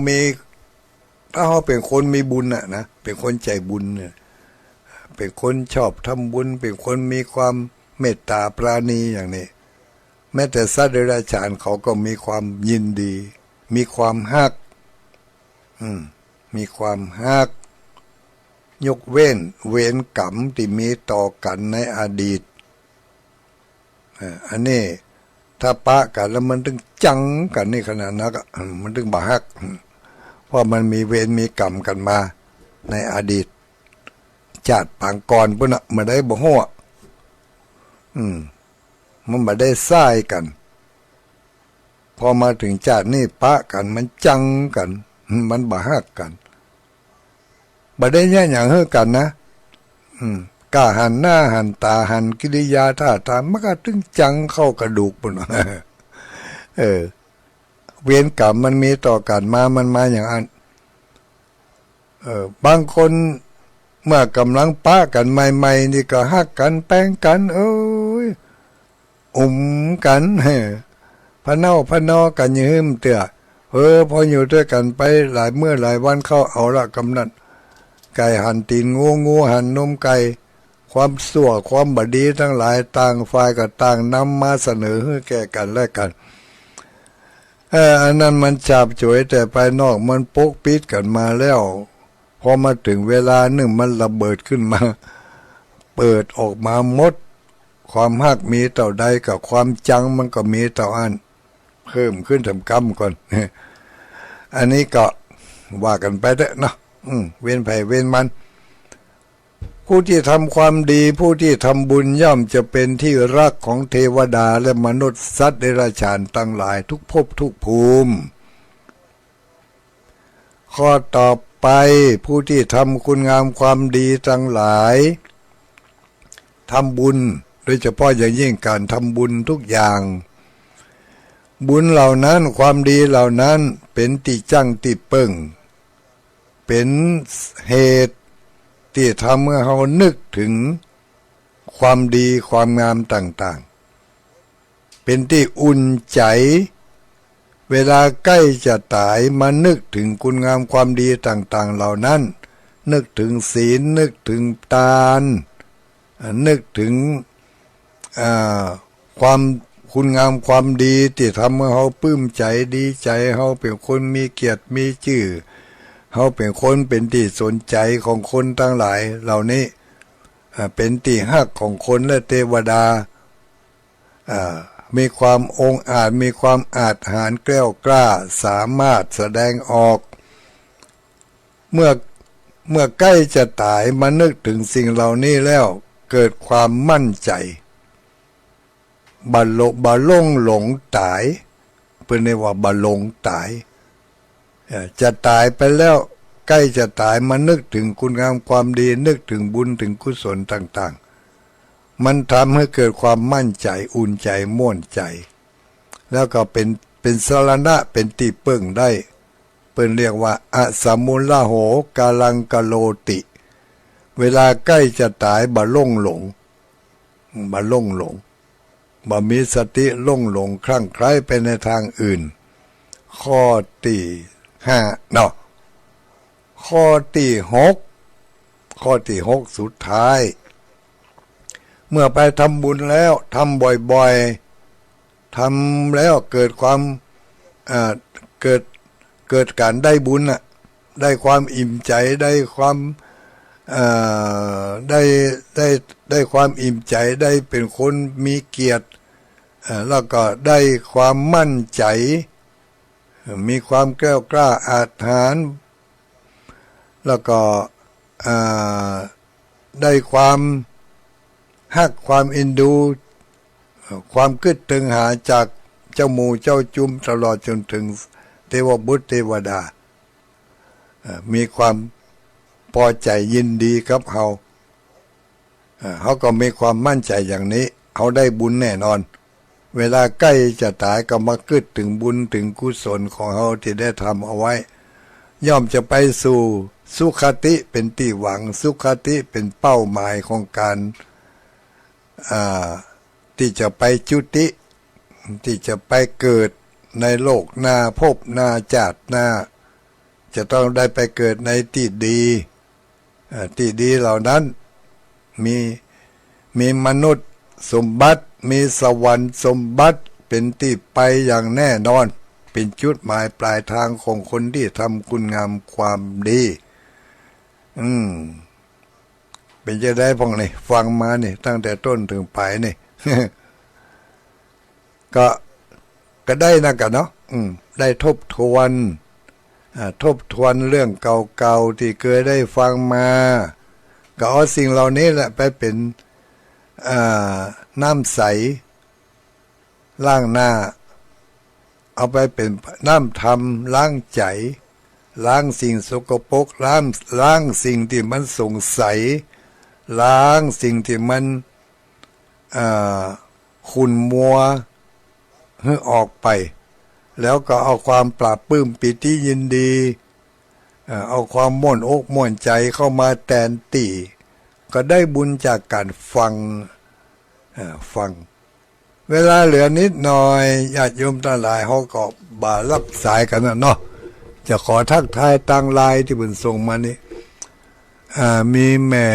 เป็นคนมีบุญนะเป็นคนใจบุญเนี่ยเป็นคนชอบทำบุญเป็นคนมีความเมตตาปราณีอย่างนี้แม้แต่สัตว์เดรัจฉานเขาก็มีความยินดีมีความฮักมีความฮักยกเว้นเวรกรรมที่มีต่อกันในอดีตอันนี้ถ้าปะกันแล้วมันถึงจังกันนี่ขนาดนั้นมันถึงบ่ฮักเพราะมันมีเวรมีกรรมกันมาในอดีตชาติปางก่อนพุ่นน่ะมาได้บ่ฮู้มันบ่ได้ซ้ายกัน พอมาถึงชาตินี่ปะกันมันจังกันมันบ่ฮักกันบ่ได้แย่อย่างเฮอกันนะกล้าหันหน้าหันตาหันกิริยาท่าทางมันก็ถึงจังเข้ากระดูกปุ่นเวรกรรมมันมีต่อกันมันมาอย่างอันบางคนเมื่อกำลังปะกันใหม่ๆนี่ก็ฮักกันแป้งกันกันพะเนาพะนอกันยืมเตื้อพออยู่ด้วยกันไปหลายเมื่อหลายวันเข้าเอาละกำนันไก่หันตีนงูหันนมไก่ความสั่วความบดีทั้งหลายต่างฝ่ายกับต่างนำมาเสนอให้แก่กันและกันอันนั้นมันจับจ่วยแต่ภายนอกมันปกปิดกันมาแล้วพอมาถึงเวลาหนึ่งมันระเบิดขึ้นมาเปิดออกมาหมดความฮักมีต่อใดกับความจังมันก็มีต่ออันเพิ่มขึ้นทำกรรมก่อนอันนี้ก็ว่ากันไปเถอะเนาะเว้นไผ่เว้นมันผู้ที่ทำความดีผู้ที่ทำบุญย่อมจะเป็นที่รักของเทวดาและมนุษย์สัตว์เดรัจฉานทั้งหลายทุกภพทุกภูมิข้อต่อไปผู้ที่ทำคุณงามความดีทั้งหลายทำบุญโดยเฉพาะอย่างยิ่งการทำบุญทุกอย่างบุญเหล่านั้นความดีเหล่านั้นเป็นที่จั่งที่เปิ่งเป็นเหตุที่ทำให้เรานึกถึงความดีความงามต่างๆเป็นที่อุ่นใจเวลาใกล้จะตายมานึกถึงคุณงามความดีต่างๆเหล่านั้นนึกถึงศีลนึกถึงทานนึกถึงความคุณงามความดีที่ทำให้เราปลื้มใจดีใจเราเป็นคนมีเกียรติมีชื่อเขาเป็นคนเป็นที่สนใจของคนทั้งหลายเหล่านี้เป็นที่ฮักของคนและเทวดามีความองอาจมีความอาจหาญแกล้วกล้าสามารถแสดงออกเมื่อใกล้จะตายมานึกถึงสิ่งเหล่านี้แล้วเกิดความมั่นใจบะลงหลงตายเป็นเรียกว่าบะลงตายจะตายไปแล้วใกล้จะตายมานึกถึงคุณงามความดีนึกถึงบุญถึงกุศลต่างๆมันทำให้เกิดความมั่นใจอุ่นใจม่วนใจแล้วก็เป็นสรณะเป็นที่เปิ้งได้เป็นเรียกว่าอสัมมุลโหกาลังกโลติเวลาใกล้จะตายบะล่งหลงบ่มีสติล่งหลงคลั่งไคล้ไปในทางอื่นข้อที่5เนาะข้อที่6สุดท้ายเมื่อไปทำบุญแล้วทำบ่อยๆทำแล้วเกิดความเกิดการได้บุญได้ความอิ่มใจได้ความได้ความอิ่มใจได้เป็นคนมีเกียรติแล้วก็ได้ความมั่นใจมีความแกล้วกล้าอาจหาญแล้วก็ได้ความฮักความเอ็นดูความคิดถึงหาจากเจ้าหมู่เจ้าจุมตลอดจนถึงเทวบุตรเทวดามีความพอใจยินดีกับเขาก็มีความมั่นใจอย่างนี้เขาได้บุญแน่นอนเวลาใกล้จะตายก็มาคิดถึงบุญถึงกุศลของเขาที่ได้ทำเอาไว้ย่อมจะไปสู่สุขติเป็นที่หวังสุขติเป็นเป้าหมายของการที่จะไปจุติที่จะไปเกิดในโลกหน้าภพหน้าชาติหน้าจะต้องได้ไปเกิดในที่ดีที่ดีเหล่านั้นมีมนุษย์สมบัติมีสวรรค์สมบัติเป็นที่ไปอย่างแน่นอนเป็นจุดหมายปลายทางของคนที่ทำคุณงามความดีเป็นจะได้พองนี่ฟังมานี่ตั้งแต่ต้นถึงปลายนี่ ก็ได้นะกันเนาะได้ทบทวนเรื่องเก่าๆที่เคยได้ฟังมาก็เอาสิ่งเหล่านี้แหละไปเป็นน้ำใสล้างหน้า เอาไปเป็นน้ำทำล้างใจล้างสิ่งสกปรกล้างสิ่งที่มันสงสัยล้างสิ่งที่มันขุ่นมัวให้ออกไปแล้วก็เอาความปราบปลื้มปิติยินดีเอาความม่วนอกม่วนใจเข้ามาแทนตีก็ได้บุญจากการฟังเวลาเหลือนิดหน่อยญาติโยมทั้งหลายเขาก็บ่ารับสายกันเนาะจะขอทักทายทางไลน์ที่เพิ่นส่งมานี่มีแม่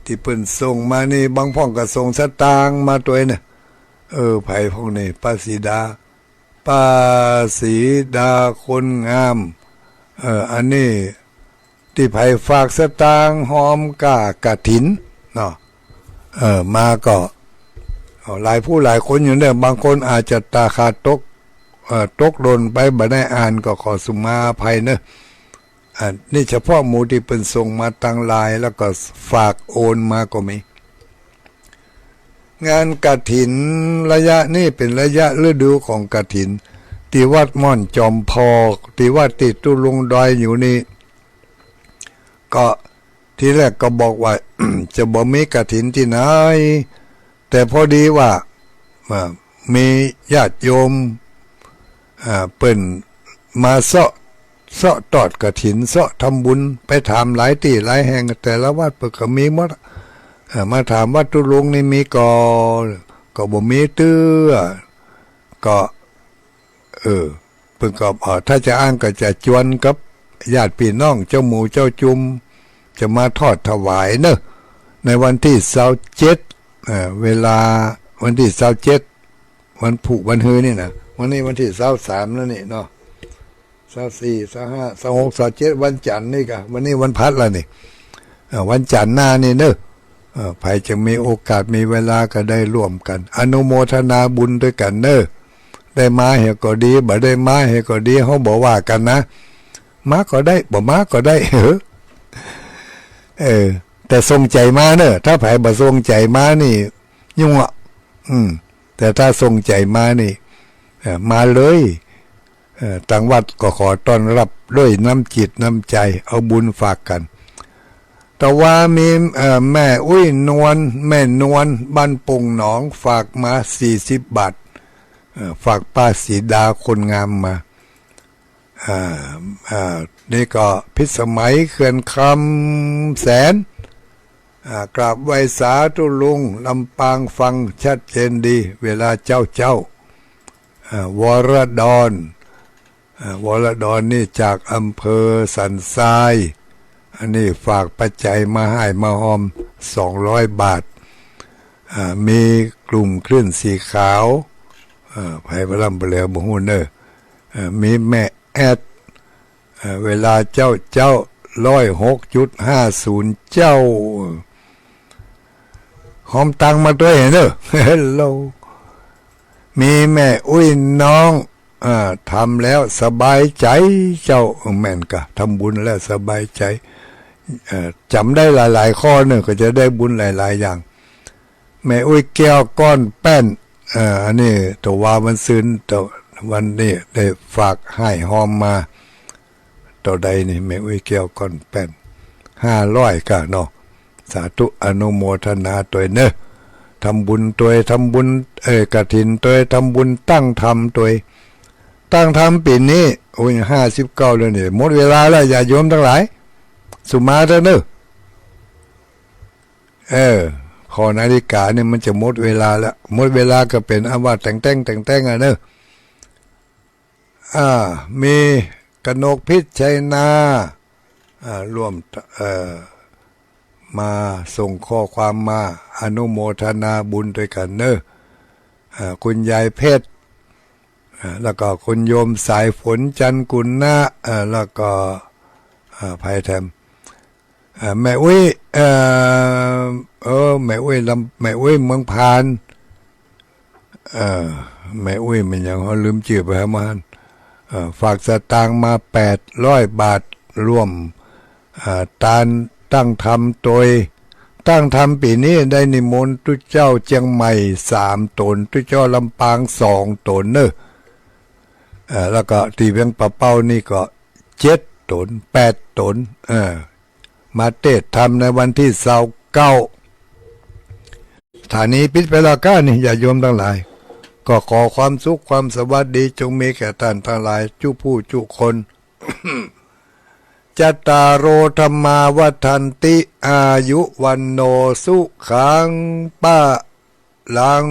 ที่เพิ่นส่งมานี่บางพ่องก็ส่งสตางค์มาตัวเนี่ยไผพวกนี้ป้าสีดาคนงามอันนี้ที่ไผฝากสตางค์หอมกะถินเนาะมาก็หลายผู้หลายคนอยู่เนี่ยบางคนอาจจะตาขาดตกหล่นไปบ่ได้อ่านก็ขอสุมาอภัยเนอะนี่เฉพาะหมู่ที่เป็นส่งมาทางไลน์แล้วก็ฝากโอนมาก็มีงานกฐินระยะนี้เป็นระยะฤดูของกฐินที่วัดม่อนจอมพอกที่วัดติดตุลุงดอยอยู่นี่ก็ทีแรกก็บอกว่า จะบ่มีกฐินที่ไหนแต่พอดีว่ามีญาติโยมเปิ้นมาเสาะตอดกฐินเสาะทำบุญไปถามหลายที่หลายแห่งแต่ละวัดเปิ้นก็มีหมดมาถามวัดตุลุงนี่มีก็บ่มีตื้อก็เพิ่นก็ถ้าจะอ้างก็จะจวนกับญาติพี่น้องเจ้าหมู่เจ้าจุมจะมาทอดถวายเนอะในวันที่27เวลาวันที่27วันผูกวันฮือนี่นะวันนี้วันที่23แล้วนี่เนาะ24 25 26 27วันจันทร์นี่ก็วันนี้วันพัดแล้วนี่วันจันทร์หน้านี่เนอะใครจะมีโอกาสมีเวลาก็ได้ร่วมกันอนุโมทนาบุญด้วยกันเนอะได้มาเฮก็ดีบ่ได้มาเฮก็ดีเฮาบ่ว่ากันนะมาก็ได้บ่มาก็ได้แต่ทรงใจมาเนอะถ้าไผบ่ทรงใจมานี่ยุ่งอ่ะแต่ถ้าทรงใจมานี่มาเลยต่างวัดก็ขอต้อนรับด้วยน้ำจิตน้ำใจเอาบุญฝากกันแต่ว่ามีแม่อุ้ยนวลแม่นวลบ้านปงหนองฝากมา40 บาทฝากป้าสีดาคนงามมานี่ก็พิสมัยเขื่อนคำแสนกราบไหว้สาธุลุงลำปางฟังชัดเจนดีเวลาเจ้าวรดรนี่จากอำเภอสันทรายอันนี้ฝากปัจจัยมาให้มาหอม200 บาทมีกลุ่มคลื่นสีขาวไผ่พระลำเปลือบ่ฮู้เด้อมีแม่แอดเวลาเจ้า106.50เจ้าหอมตังมาด้วยเนอะฮัลโหลมีแม่อุ้ยน้องทำแล้วสบายใจเจ้าแม่นกะทำบุญแล้วสบายใจจำได้หลายๆข้อเนี่ยก็จะได้บุญหลายๆอย่างแม่อุ้ยแก้วก้อนแป้นอันนี้ตัวว่ามันซื้อตัววันนี้ได้ฝากให้หอมมาตัวใดนี่แม่อุ้ยแก้วก้อนแป้น500ก็เนาะสาธุอนุโมทนาตัวเนอะทำบุญตัวทำบุญกฐินตัวทำบุญตั้งธรรมตัวตั้งธรรมปีนี้โอ้ย59แล้วนี่หมดเวลาแล้วอย่าโยมทั้งหลายสุมาเถอะเนอะขอนาฬิกาเนี่ยมันจะหมดเวลาแล้วหมดเวลาก็เป็นอาว่าแต่งเนอะมีกนกพิษชัยนาร่วมมาส่งข้อความมาอนุโมทนาบุญด้วยกันเนอะคุณยายเพชรแล้วก็คุณโยมสายฝนจันกุลนะแล้วก็ภัยแถมแม่อุ้ยแม่อุ้ยเมืองพานแม่อุ้ยมันยังเขาลืมชื่อไปประมาณฝากสตางค์มา800 บาทร่วมตั้งธรรมโดยตั้งธรรมปีนี้ได้นิมนต์ตุเจ้าเชียงใหม่3 ตนตุเจ้าลำปาง2 ตนเนอะ แล้วก็ที่เวียงปะเป้านี่ก็7 ตน 8 ตนมาเทศทำในวันที่29ฐานีปิดไปแล้วก้านี่อย่าโยมทั้งหลายก็ขอความสุขความสวัสดีจงมีแก่ท่านทั้งหลายจุผู้จุคน จัตตารโอธรรมาวัฏันติอายุวันโนสุขังปะลัง